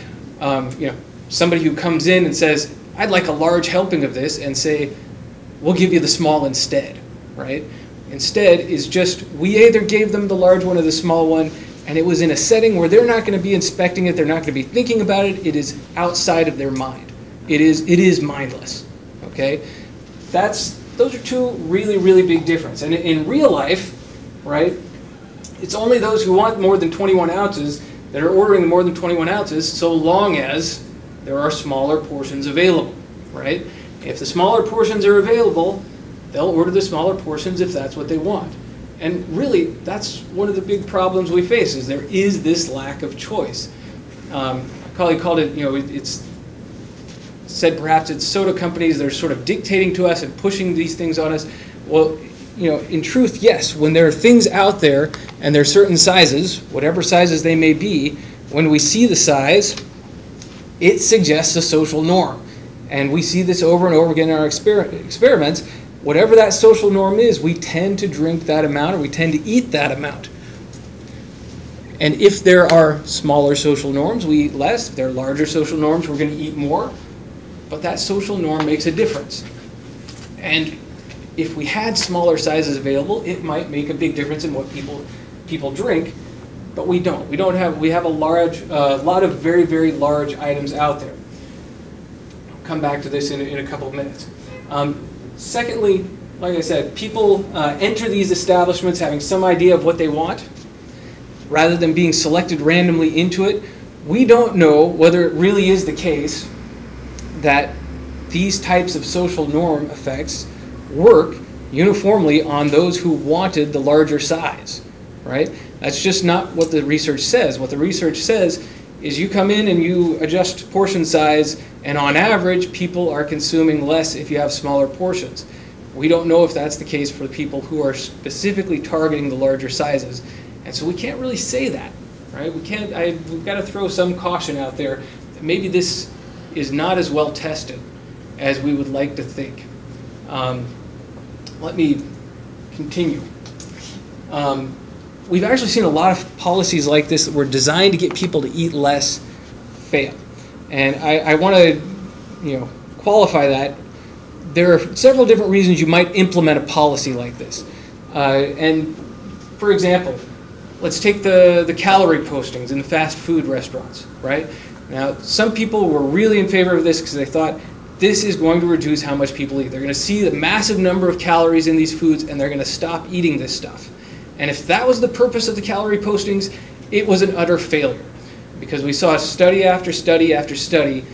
somebody who comes in and says, I'd like a large helping of this, and say, we'll give you the small instead, right? Instead is just, we either gave them the large one or the small one, and it was in a setting where they're not going to be inspecting it, they're not going to be thinking about it, it is outside of their mind. It is mindless, okay? Those are two really, really big differences. And in real life, right, it's only those who want more than 21 ounces that are ordering more than 21 ounces, so long as there are smaller portions available, right? If the smaller portions are available, they'll order the smaller portions if that's what they want. And really, that's one of the big problems we face, is there is this lack of choice. A colleague called it, it's said perhaps it's soda companies that are sort of dictating to us and pushing these things on us. Well, in truth, yes, when there are things out there and there are certain sizes, whatever sizes they may be, when we see the size, it suggests a social norm. And we see this over and over again in our experiments. Whatever that social norm is, we tend to drink that amount or we tend to eat that amount. And if there are smaller social norms, we eat less. If there are larger social norms, we're going to eat more. But that social norm makes a difference. And if we had smaller sizes available, it might make a big difference in what people drink, but we don't. We have a lot of very, very large items out there. I'll come back to this in a couple of minutes. Secondly, like I said, people enter these establishments having some idea of what they want, rather than being selected randomly into it. We don't know whether it really is the case that these types of social norm effects work uniformly on those who wanted the larger size, right? That's just not what the research says. What the research says is you come in and you adjust portion size, and on average, people are consuming less if you have smaller portions. We don't know if that's the case for the people who are specifically targeting the larger sizes, and so we can't really say that, right? We've got to throw some caution out there that maybe this is not as well tested as we would like to think. Let me continue. We've actually seen a lot of policies like this that were designed to get people to eat less fail. And I want to qualify that. There are several different reasons you might implement a policy like this. And for example, let's take the calorie postings in the fast food restaurants, right? Now, some people were really in favor of this because they thought this is going to reduce how much people eat. They're going to see the massive number of calories in these foods and they're going to stop eating this stuff. And if that was the purpose of the calorie postings, it was an utter failure, because we saw study after study after study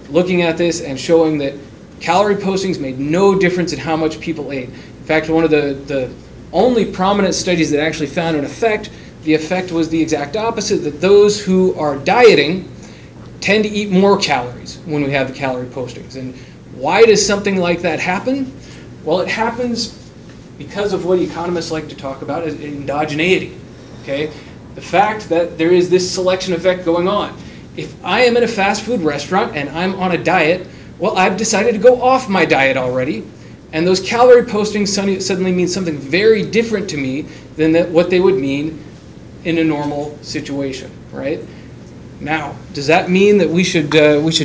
looking at this and showing that calorie postings made no difference in how much people ate. In fact, one of the only prominent studies that actually found an effect, the effect was the exact opposite, that those who are dieting tend to eat more calories when we have the calorie postings. And why does something like that happen? Well, it happens because of what economists like to talk about as endogeneity, okay? The fact that there is this selection effect going on. If I am in a fast food restaurant and I'm on a diet, well, I've decided to go off my diet already, and those calorie postings suddenly mean something very different to me than what they would mean in a normal situation, right? Now, does that mean that we should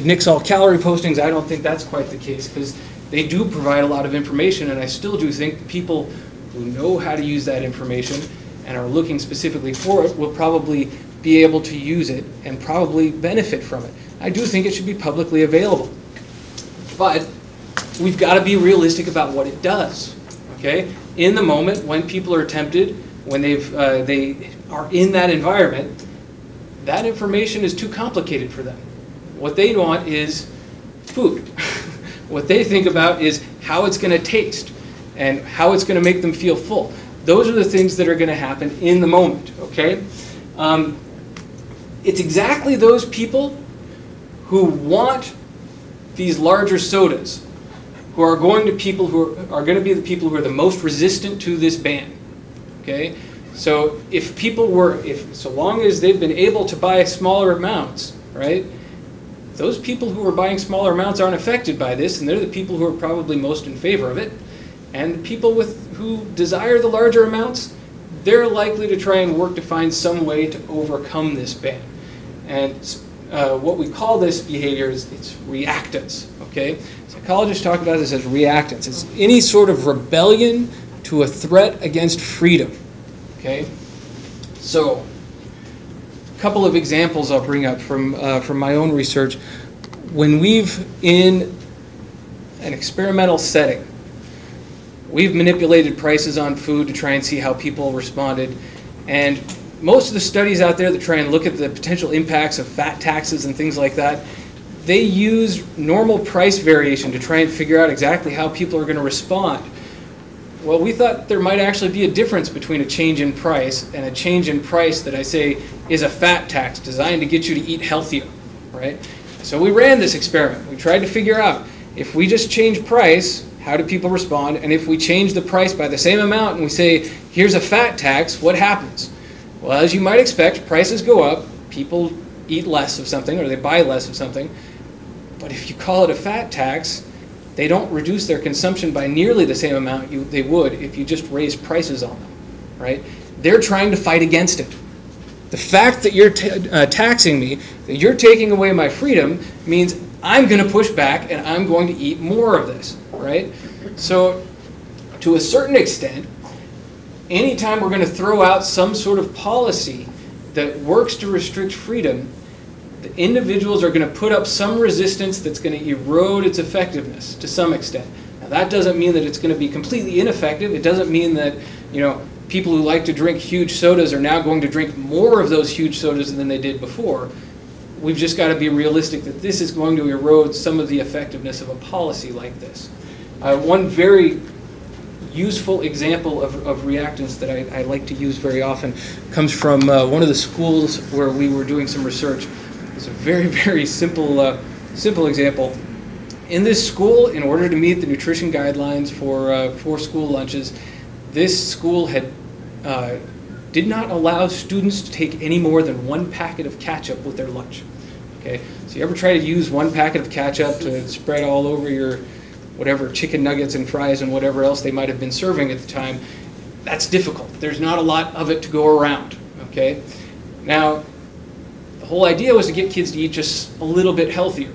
nix all calorie postings? I don't think that's quite the case, because they do provide a lot of information, and I still do think people who know how to use that information and are looking specifically for it will probably be able to use it and probably benefit from it. I do think it should be publicly available. But we've got to be realistic about what it does, okay? In the moment, when people are tempted, when they are in that environment, that information is too complicated for them. What they want is food. What they think about is how it's going to taste and how it's going to make them feel full. Those are the things that are going to happen in the moment, okay? It's exactly those people who want these larger sodas who are going to be the people who are the most resistant to this ban, okay? So so long as they've been able to buy smaller amounts, right? Those people who are buying smaller amounts aren't affected by this, and they're the people who are probably most in favor of it. And the people who desire the larger amounts, they're likely to try and work to find some way to overcome this ban. And what we call this behavior is it's reactance, okay? Psychologists talk about this as reactance. It's any sort of rebellion to a threat against freedom, okay? So, a couple of examples I'll bring up from my own research. When we've, in an experimental setting, we've manipulated prices on food to try and see how people responded. And most of the studies out there that try and look at the potential impacts of fat taxes and things like that, they use normal price variation to try and figure out exactly how people are going to respond. Well, we thought there might actually be a difference between a change in price and a change in price that I say is a fat tax designed to get you to eat healthier, right? So we ran this experiment. We tried to figure out if we just change price, how do people respond? And if we change the price by the same amount and we say, here's a fat tax, what happens? Well, as you might expect, prices go up, people eat less of something or they buy less of something. But if you call it a fat tax, they don't reduce their consumption by nearly the same amount they would if you just raise prices on them, right? They're trying to fight against it. The fact that you're taxing me, that you're taking away my freedom, means I'm going to push back and I'm going to eat more of this, right? So to a certain extent, anytime we're going to throw out some sort of policy that works to restrict freedom, the individuals are going to put up some resistance that's going to erode its effectiveness to some extent. Now that doesn't mean that it's going to be completely ineffective. It doesn't mean that, people who like to drink huge sodas are now going to drink more of those huge sodas than they did before. We've just got to be realistic that this is going to erode some of the effectiveness of a policy like this. One very useful example of reactance that I like to use very often comes from one of the schools where we were doing some research. It's a very, very simple example. In this school, in order to meet the nutrition guidelines for school lunches, this school did not allow students to take any more than 1 packet of ketchup with their lunch. Okay, so you ever try to use 1 packet of ketchup to spread all over your whatever chicken nuggets and fries and whatever else they might have been serving at the time? That's difficult. There's not a lot of it to go around. Okay, now the whole idea was to get kids to eat just a little bit healthier,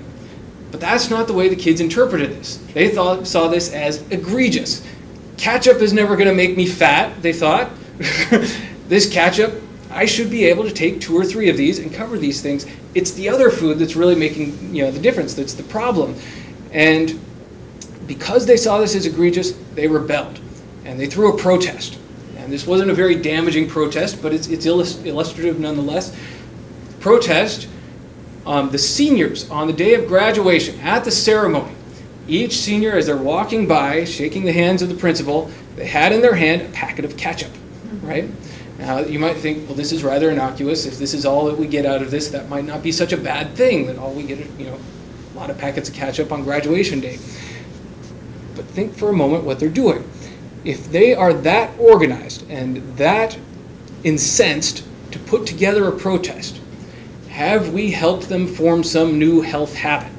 but that's not the way the kids interpreted this. They saw this as egregious. Ketchup is never going to make me fat, they thought. This ketchup, I should be able to take 2 or 3 of these and cover these things. It's the other food that's really making the difference, that's the problem. And because they saw this as egregious, they rebelled. And they threw a protest. And this wasn't a very damaging protest, but it's illustrative nonetheless. Protest, the seniors on the day of graduation, at the ceremony, each senior, as they're walking by, shaking the hands of the principal, they had in their hand a packet of ketchup, right? Now, you might think, well, this is rather innocuous. If this is all that we get out of this, that might not be such a bad thing, that all we get is, a lot of packets of ketchup on graduation day. But think for a moment what they're doing. If they are that organized and that incensed to put together a protest, have we helped them form some new health habit?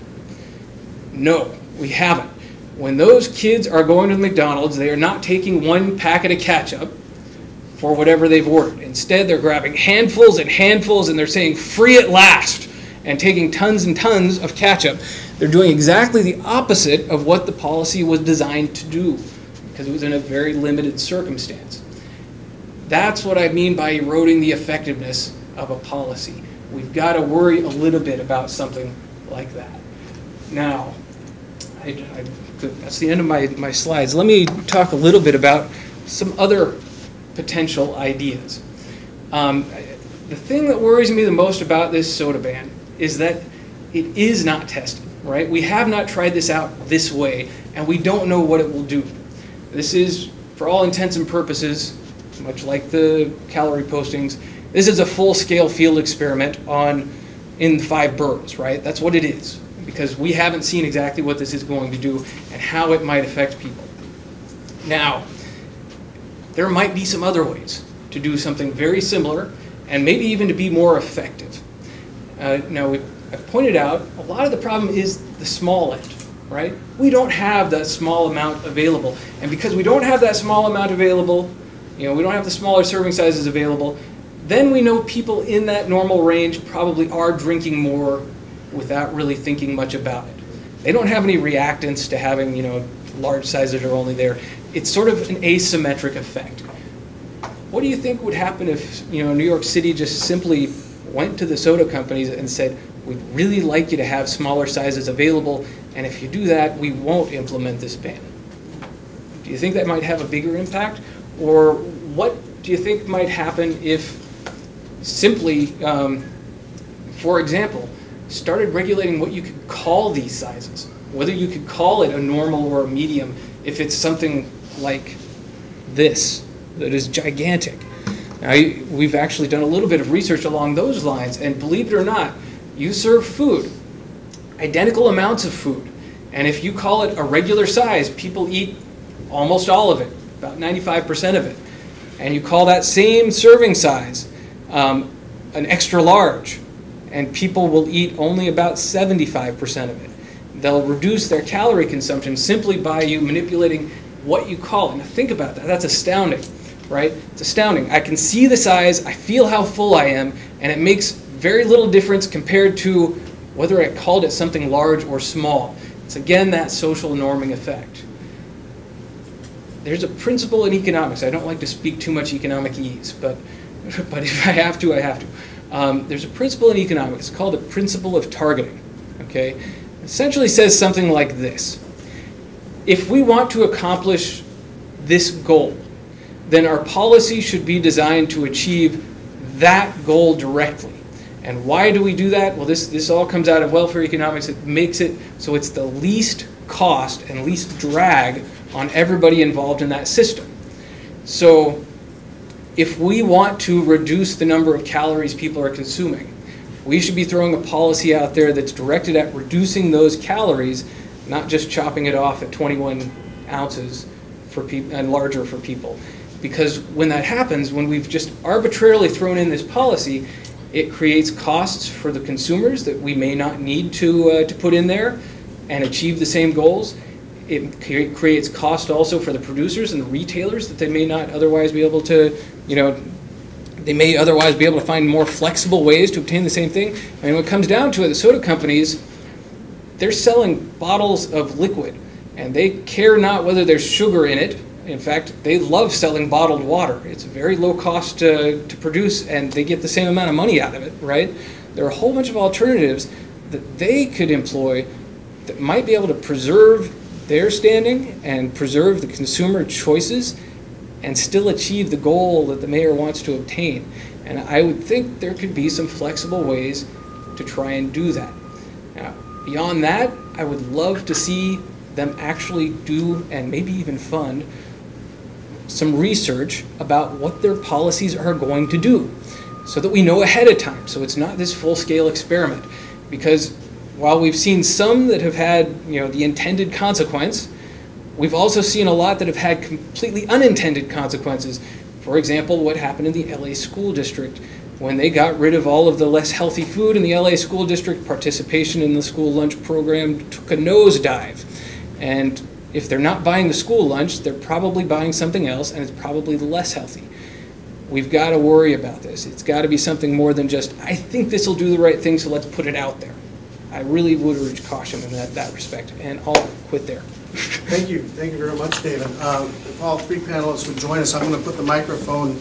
No. We haven't. When those kids are going to McDonald's, they are not taking 1 packet of ketchup for whatever they've ordered. Instead, they're grabbing handfuls and handfuls and they're saying, free at last, and taking tons and tons of ketchup. They're doing exactly the opposite of what the policy was designed to do, because it was in a very limited circumstance. That's what I mean by eroding the effectiveness of a policy. We've got to worry a little bit about something like that. Now, that's the end of my slides. Let me talk a little bit about some other potential ideas. The thing that worries me the most about this soda ban is that it is not tested, right? We have not tried this out this way, and we don't know what it will do. This is, for all intents and purposes, much like the calorie postings, this is a full-scale field experiment in 5 boroughs, right? That's what it is, because we haven't seen exactly what this is going to do and how it might affect people. Now, there might be some other ways to do something very similar and maybe even to be more effective. Now, I've pointed out a lot of the problem is the small end, right? We don't have that small amount available. And because we don't have that small amount available, We don't have the smaller serving sizes available. Then we know people in that normal range probably are drinking more without really thinking much about it. They don't have any reactants to having, large sizes are only there. It's sort of an asymmetric effect. What do you think would happen if, New York City just simply went to the soda companies and said, we'd really like you to have smaller sizes available, and if you do that, we won't implement this ban? Do you think that might have a bigger impact? Or what do you think might happen if simply, for example, started regulating what you could call these sizes, whether you could call it a normal or a medium if it's something like this, that is gigantic. Now, we've actually done a little bit of research along those lines, and believe it or not, you serve food, identical amounts of food, and if you call it a regular size, people eat almost all of it, about 95% of it, and you call that same serving size an extra large, and people will eat only about 75% of it. They'll reduce their calorie consumption simply by you manipulating what you call it. Now think about that. That's astounding, right? It's astounding. I can see the size, I feel how full I am, and it makes very little difference compared to whether I called it something large or small. It's again that social norming effect. There's a principle in economics. I don't like to speak too much economic-ese, but if I have to, I have to. There's a principle in economics called the principle of targeting. Okay, it essentially says something like this: if we want to accomplish this goal, then our policy should be designed to achieve that goal directly. And why do we do that? Well, this all comes out of welfare economics. It makes it so it's the least cost and least drag on everybody involved in that system. So if we want to reduce the number of calories people are consuming, we should be throwing a policy out there that's directed at reducing those calories, not just chopping it off at 21 ounces for people and larger for people. Because when that happens, when we've just arbitrarily thrown in this policy, it creates costs for the consumers that we may not need to put in there and achieve the same goals. It creates cost also for the producers and the retailers that they may not otherwise be able to, they may otherwise be able to find more flexible ways to obtain the same thing. I mean, when it comes down to it, the soda companies, they're selling bottles of liquid, and they care not whether there's sugar in it. In fact, they love selling bottled water. It's very low cost to produce, and they get the same amount of money out of it, right? There are a whole bunch of alternatives that they could employ that might be able to preserve their standing and preserve the consumer choices and still achieve the goal that the mayor wants to obtain. And I would think there could be some flexible ways to try and do that. Now, beyond that, I would love to see them actually do and maybe even fund some research about what their policies are going to do so that we know ahead of time, so it's not this full-scale experiment. Because while we've seen some that have had the intended consequence, we've also seen a lot that have had completely unintended consequences. For example, what happened in the LA school district when they got rid of all of the less healthy food in the LA school district. Participation in the school lunch program took a nosedive. And if they're not buying the school lunch, they're probably buying something else, and it's probably less healthy. We've got to worry about this. It's got to be something more than just, I think this will do the right thing, so let's put it out there. I really would urge caution in that respect, and I'll quit there. Thank you very much, David. If all three panelists would join us, I'm going to put the microphone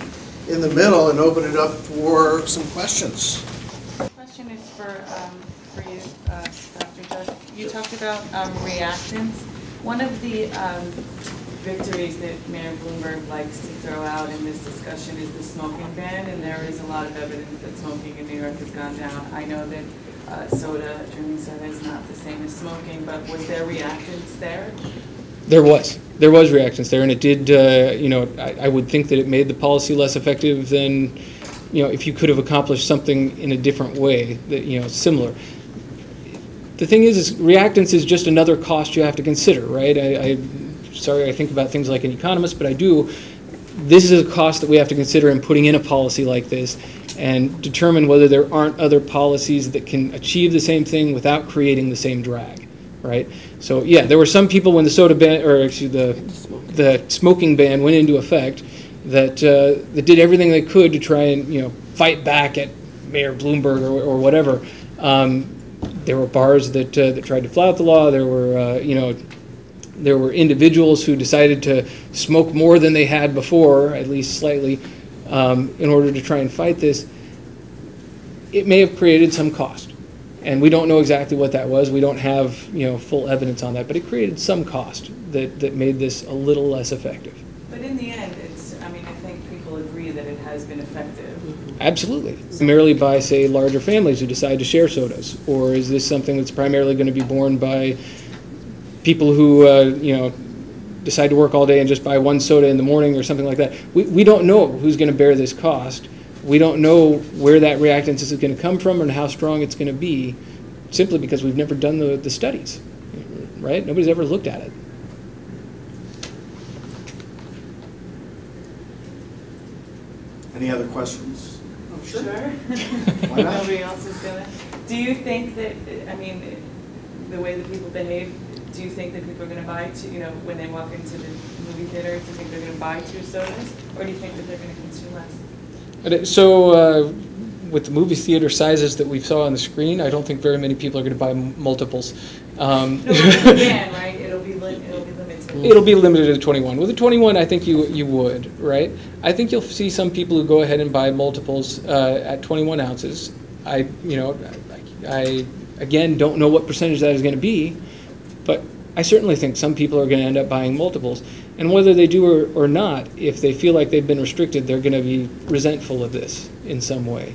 in the middle and open it up for some questions. The question is for you, Dr. Judge. You talked about reactants. One of the victories that Mayor Bloomberg likes to throw out in this discussion is the smoking ban, and there is a lot of evidence that smoking in New York has gone down. I know that drinking soda is not the same as smoking, but was there reactants there? There was reactants there, and it did, I would think that it made the policy less effective than, if you could have accomplished something in a different way, that, similar. The thing is reactants is just another cost you have to consider, right? Sorry, I think about things like an economist, but I do. This is a cost that we have to consider in putting in a policy like this and determine whether there aren't other policies that can achieve the same thing without creating the same drag, right? So yeah, there were some people when the soda ban, or actually the smoking ban went into effect, that did everything they could to try and fight back at Mayor Bloomberg or whatever. There were bars that tried to flout the law. There were individuals who decided to smoke more than they had before, at least slightly, in order to try and fight this. It may have created some cost, and we don't know exactly what that was. We don't have full evidence on that, but it created some cost that made this a little less effective. But in the end, I think people agree that it has been effective. Absolutely. Primarily by, say, larger families who decide to share sodas, or is this something that's primarily going to be borne by people who decide to work all day and just buy one soda in the morning or something like that? We don't know who's going to bear this cost. We don't know where that reactance is going to come from and how strong it's going to be, simply because we've never done the studies, right? Nobody's ever looked at it. Any other questions? Oh, sure. Why not? Nobody else is gonna. Do you think that, the way that people behave, do you think that people are gonna buy when they walk into the movie theater, do you think they're gonna buy 2 sodas? Or do you think that they're gonna consume less? So with the movie theater sizes that we saw on the screen, I don't think very many people are going to buy multiples. No, but again, right? It'll be limited. It'll be limited to 21. With a 21, I think you would, right? I think you'll see some people who go ahead and buy multiples at 21 ounces. I again don't know what percentage that is going to be, but I certainly think some people are going to end up buying multiples. And whether they do or not, if they feel like they've been restricted, they're going to be resentful of this in some way.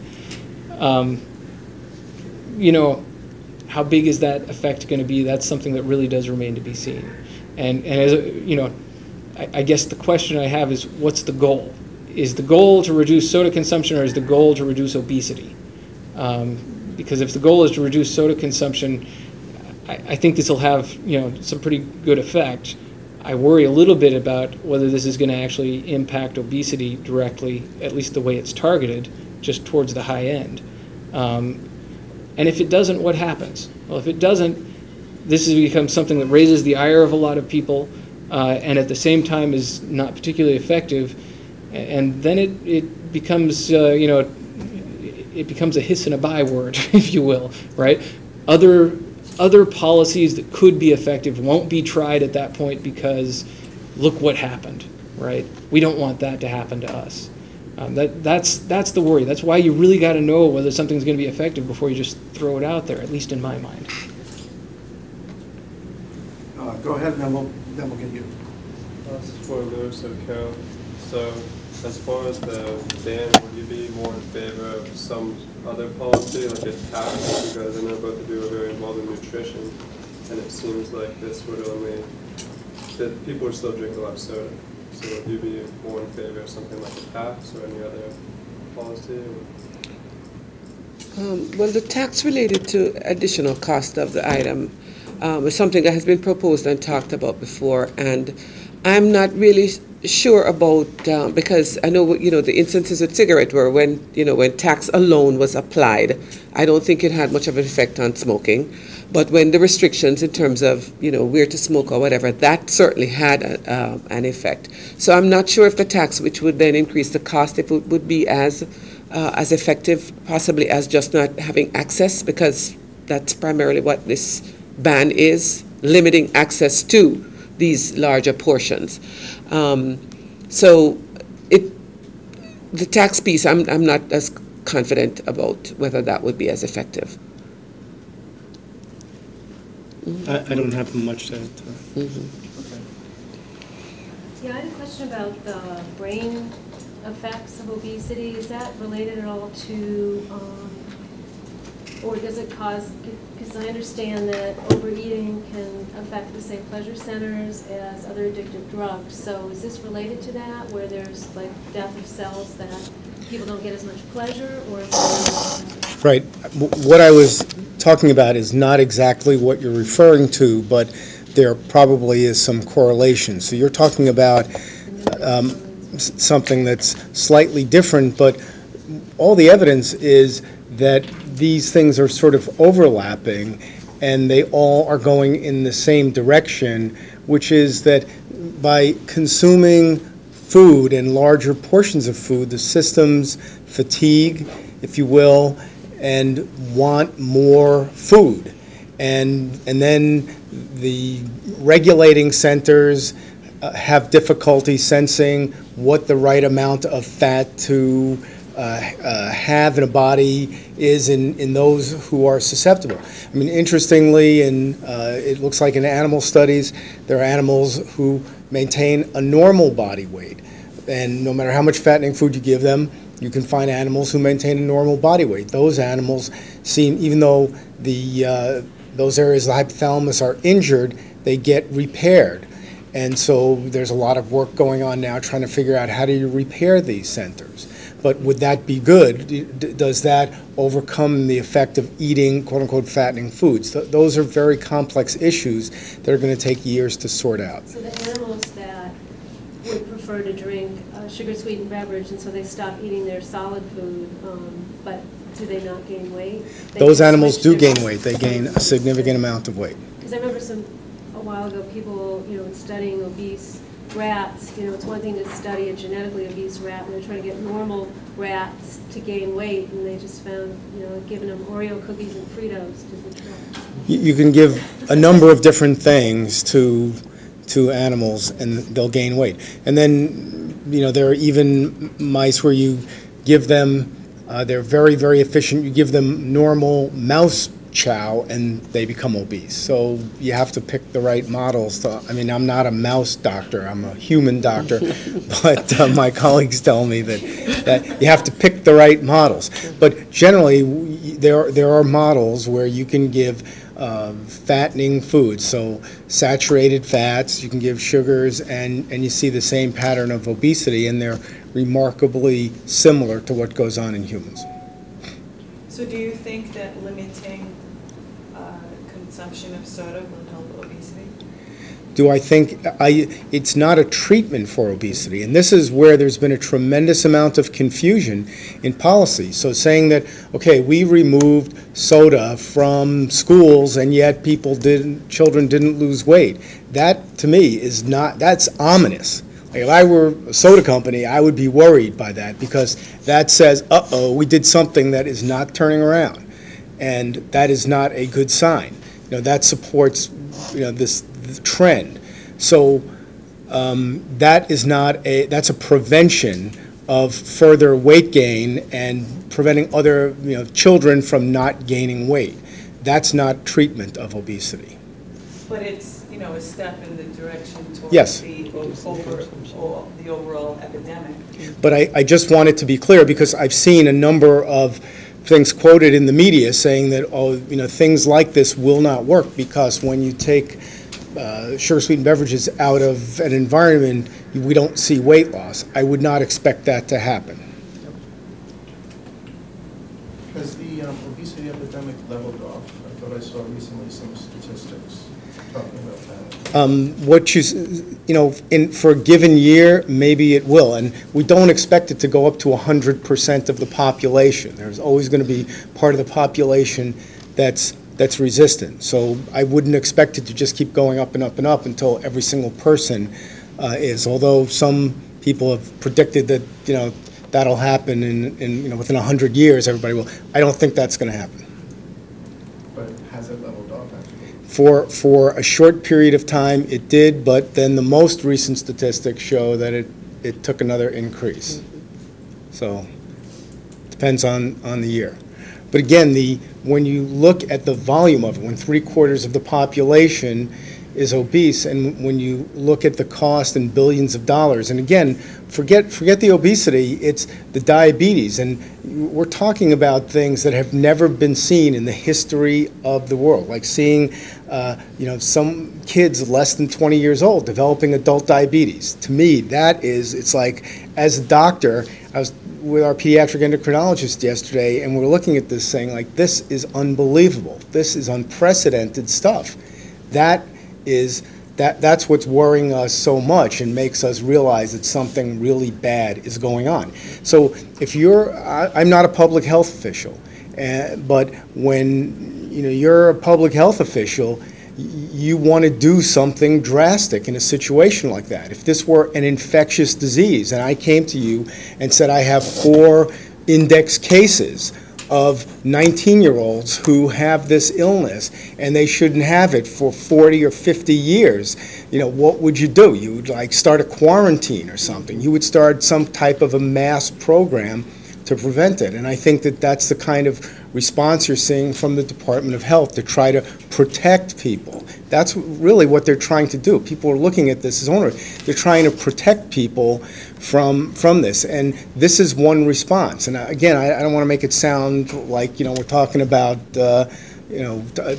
How big is that effect going to be? That's something that really does remain to be seen. And as I guess the question I have is, what's the goal? Is the goal to reduce soda consumption, or is the goal to reduce obesity? Because if the goal is to reduce soda consumption, I think this will have some pretty good effect. I worry a little bit about whether this is going to actually impact obesity directly, at least the way it's targeted, just towards the high end. And if it doesn't, what happens? Well, if it doesn't, this has become something that raises the ire of a lot of people, and at the same time is not particularly effective. And then it becomes, it becomes a hiss and a byword, if you will, right? Other policies that could be effective won't be tried at that point because look what happened, right? We don't want that to happen to us. That's the worry. That's why you really got to know whether something's going to be effective before you just throw it out there, at least in my mind. Go ahead, and then we'll get you. This is for Lewis or Carol. So as far as the ban, would you be more in favor of some other policy, like a tax? Because I know both of you are very involved in nutrition, and it seems like this would only, that people would still drink a lot of soda. So would you be more in favor of something like a tax or any other policy? Well, the tax related to additional cost of the item is something that has been proposed and talked about before, and I'm not really sure about because I know the instances with cigarette were when tax alone was applied. I don't think it had much of an effect on smoking, but when the restrictions in terms of where to smoke or whatever, that certainly had an effect. So I'm not sure if the tax, which would then increase the cost, if it would be as effective possibly as just not having access, because that's primarily what this ban is, limiting access to these larger portions. So the tax piece, I'm not as confident about whether that would be as effective. I don't have much to add to that. Mm-hmm. Yeah, I had a question about the brain effects of obesity. Is that related at all to, or does it cause, because I understand that overeating can affect the same pleasure centers as other addictive drugs. So is this related to that, where there's like death of cells that people don't get as much pleasure, or is it? Right. What I was talking about is not exactly what you're referring to, but there probably is some correlation. So you're talking about something that's slightly different, but all the evidence is that these things are sort of overlapping, and they all are going in the same direction, which is that by consuming food and larger portions of food, the systems fatigue, if you will, and want more food. And then the regulating centers have difficulty sensing what the right amount of fat to have in a body is in those who are susceptible. I mean, interestingly, it looks like in animal studies, there are animals who maintain a normal body weight. And no matter how much fattening food you give them, you can find animals who maintain a normal body weight. Those animals seem, even though those areas of the hypothalamus are injured, they get repaired. And so there's a lot of work going on now trying to figure out how do you repair these centers. But would that be good? Does that overcome the effect of eating quote-unquote fattening foods? Those are very complex issues that are going to take years to sort out. So the animals that would prefer to drink sugar-sweetened beverage, and so they stop eating their solid food, but do they not gain weight? Those animals do gain weight. They gain a significant amount of weight. Because I remember a while ago, people, in studying obese rats, it's one thing to study a genetically obese rat, and they're trying to get normal rats to gain weight, and they just found, giving them Oreo cookies and Fritos didn't work. You can give a number of different things to animals, and they'll gain weight. And then, there are even mice where you give them, they're very, very efficient. You give them normal mouse chow and they become obese. So you have to pick the right models. I'm not a mouse doctor, I'm a human doctor, but my colleagues tell me that you have to pick the right models. But generally, there are models where you can give fattening foods, so saturated fats, you can give sugars, and you see the same pattern of obesity, and they're remarkably similar to what goes on in humans. So do you think that limiting consumption of soda will help obesity? Do I think it's not a treatment for obesity, and this is where there's been a tremendous amount of confusion in policy. So saying that, okay, we removed soda from schools and yet children didn't lose weight, that to me is not, that's ominous. Like if I were a soda company, I would be worried by that, because that says, uh-oh, we did something that is not turning around, and that is not a good sign. That supports this trend. So that's a prevention of further weight gain and preventing other children from not gaining weight. That's not treatment of obesity. But it's a step in the direction towards Yes. the overall epidemic. But I just want it to be clear, because I've seen a number of things quoted in the media saying that, things like this will not work, because when you take sugar-sweetened beverages out of an environment, we don't see weight loss. I would not expect that to happen. Has the obesity epidemic leveled off? I thought I saw recently some statistics talking about that. For a given year, maybe it will, and we don't expect it to go up to 100% of the population. There's always going to be part of the population that's resistant. So I wouldn't expect it to just keep going up and up and up until every single person is. Although some people have predicted that that'll happen in within 100 years, everybody will. I don't think that's going to happen. But has it leveled off actually? For a short period of time, it did, but then the most recent statistics show that it took another increase. So it depends on the year. But again, when you look at the volume of it, when 3/4 of the population is obese, and when you look at the cost in billions of dollars, and again, forget the obesity, it's the diabetes, and we're talking about things that have never been seen in the history of the world, like seeing some kids less than 20 years old developing adult diabetes. To me, it's like, as a doctor, I was with our pediatric endocrinologist yesterday, and we're looking at this saying, like, this is unbelievable. This is unprecedented stuff. That's what's worrying us so much and makes us realize that something really bad is going on. So if I'm not a public health official, but when you're a public health official you want to do something drastic in a situation like that. If this were an infectious disease and I came to you and said I have 4 index cases of 19-year-olds who have this illness and they shouldn't have it for 40 or 50 years, what would you do? You would like start a quarantine or something. You would start some type of a mass program to prevent it. And I think that that's the kind of response you're seeing from the Department of Health to try to protect people. That's really what they're trying to do. People are looking at this as onerous. They're trying to protect people from this. And this is one response. And again, I don't want to make it sound like, we're talking about,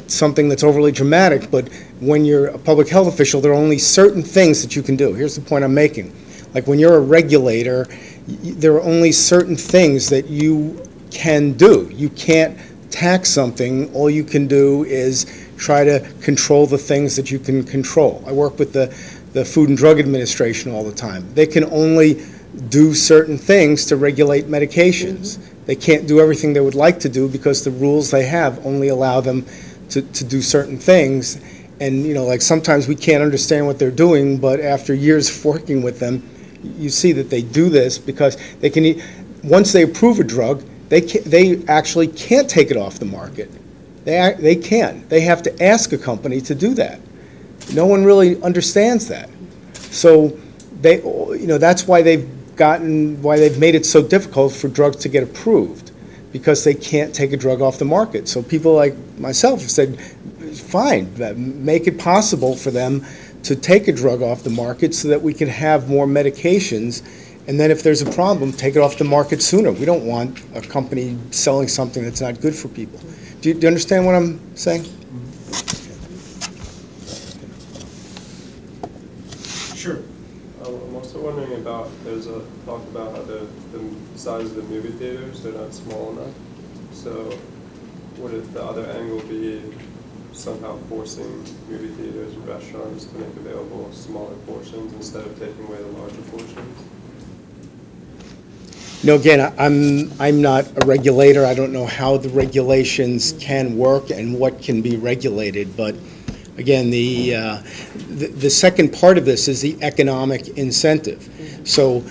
something that's overly dramatic, but when you're a public health official, there are only certain things that you can do. Here's the point I'm making. Like when you're a regulator, there are only certain things that you can do. You can't tax something. All you can do is try to control the things that you can control. I work with the Food and Drug Administration all the time. They can only do certain things to regulate medications. They can't do everything they would like to do because the rules they have only allow them to do certain things. And like sometimes we can't understand what they're doing, but after years of working with them, you see that they do this because they can. Once they approve a drug, they actually can't take it off the market. They can't. They have to ask a company to do that. No one really understands that. So that's why they've made it so difficult for drugs to get approved, because they can't take a drug off the market. So people like myself have said, fine, make it possible for them to take a drug off the market so that we can have more medications, and then if there's a problem, take it off the market sooner. We don't want a company selling something that's not good for people. Do you understand what I'm saying? Sure. I'm also wondering about, there's a talk about how the size of the movie theaters, they're not small enough. So would the other angle be somehow forcing movie theaters and restaurants to make available smaller portions instead of taking away the larger portions? Again, I'm not a regulator. I don't know how the regulations can work and what can be regulated. But again, the second part of this is the economic incentive. So,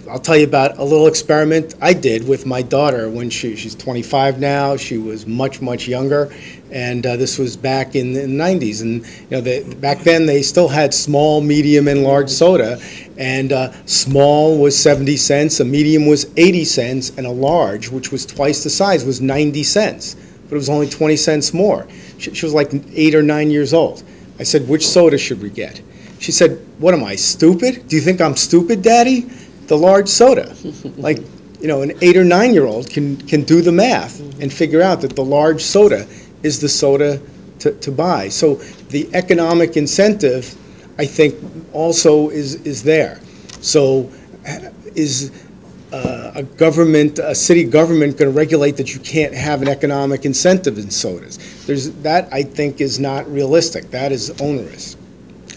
I'll tell you about a little experiment I did with my daughter when she's 25 now. She was much, much younger, and this was back in the 90s. And back then they still had small, medium, and large soda. And small was 70 cents, a medium was 80 cents, and a large, which was twice the size, was 90 cents. But it was only 20 cents more. She was like 8 or 9 years old. I said, which soda should we get? She said, what am I, stupid? Do you think I'm stupid, Daddy? The large soda. Like, an 8 or 9-year-old can do the math and figure out that the large soda is the soda to buy. So the economic incentive, I think, also is there. So is a city government going to regulate that you can't have an economic incentive in sodas? That, I think, is not realistic. That is onerous.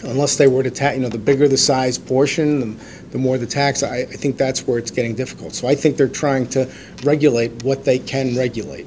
Unless they were to tax, the bigger the size portion, the more the tax, I think that's where it's getting difficult. So I think they're trying to regulate what they can regulate.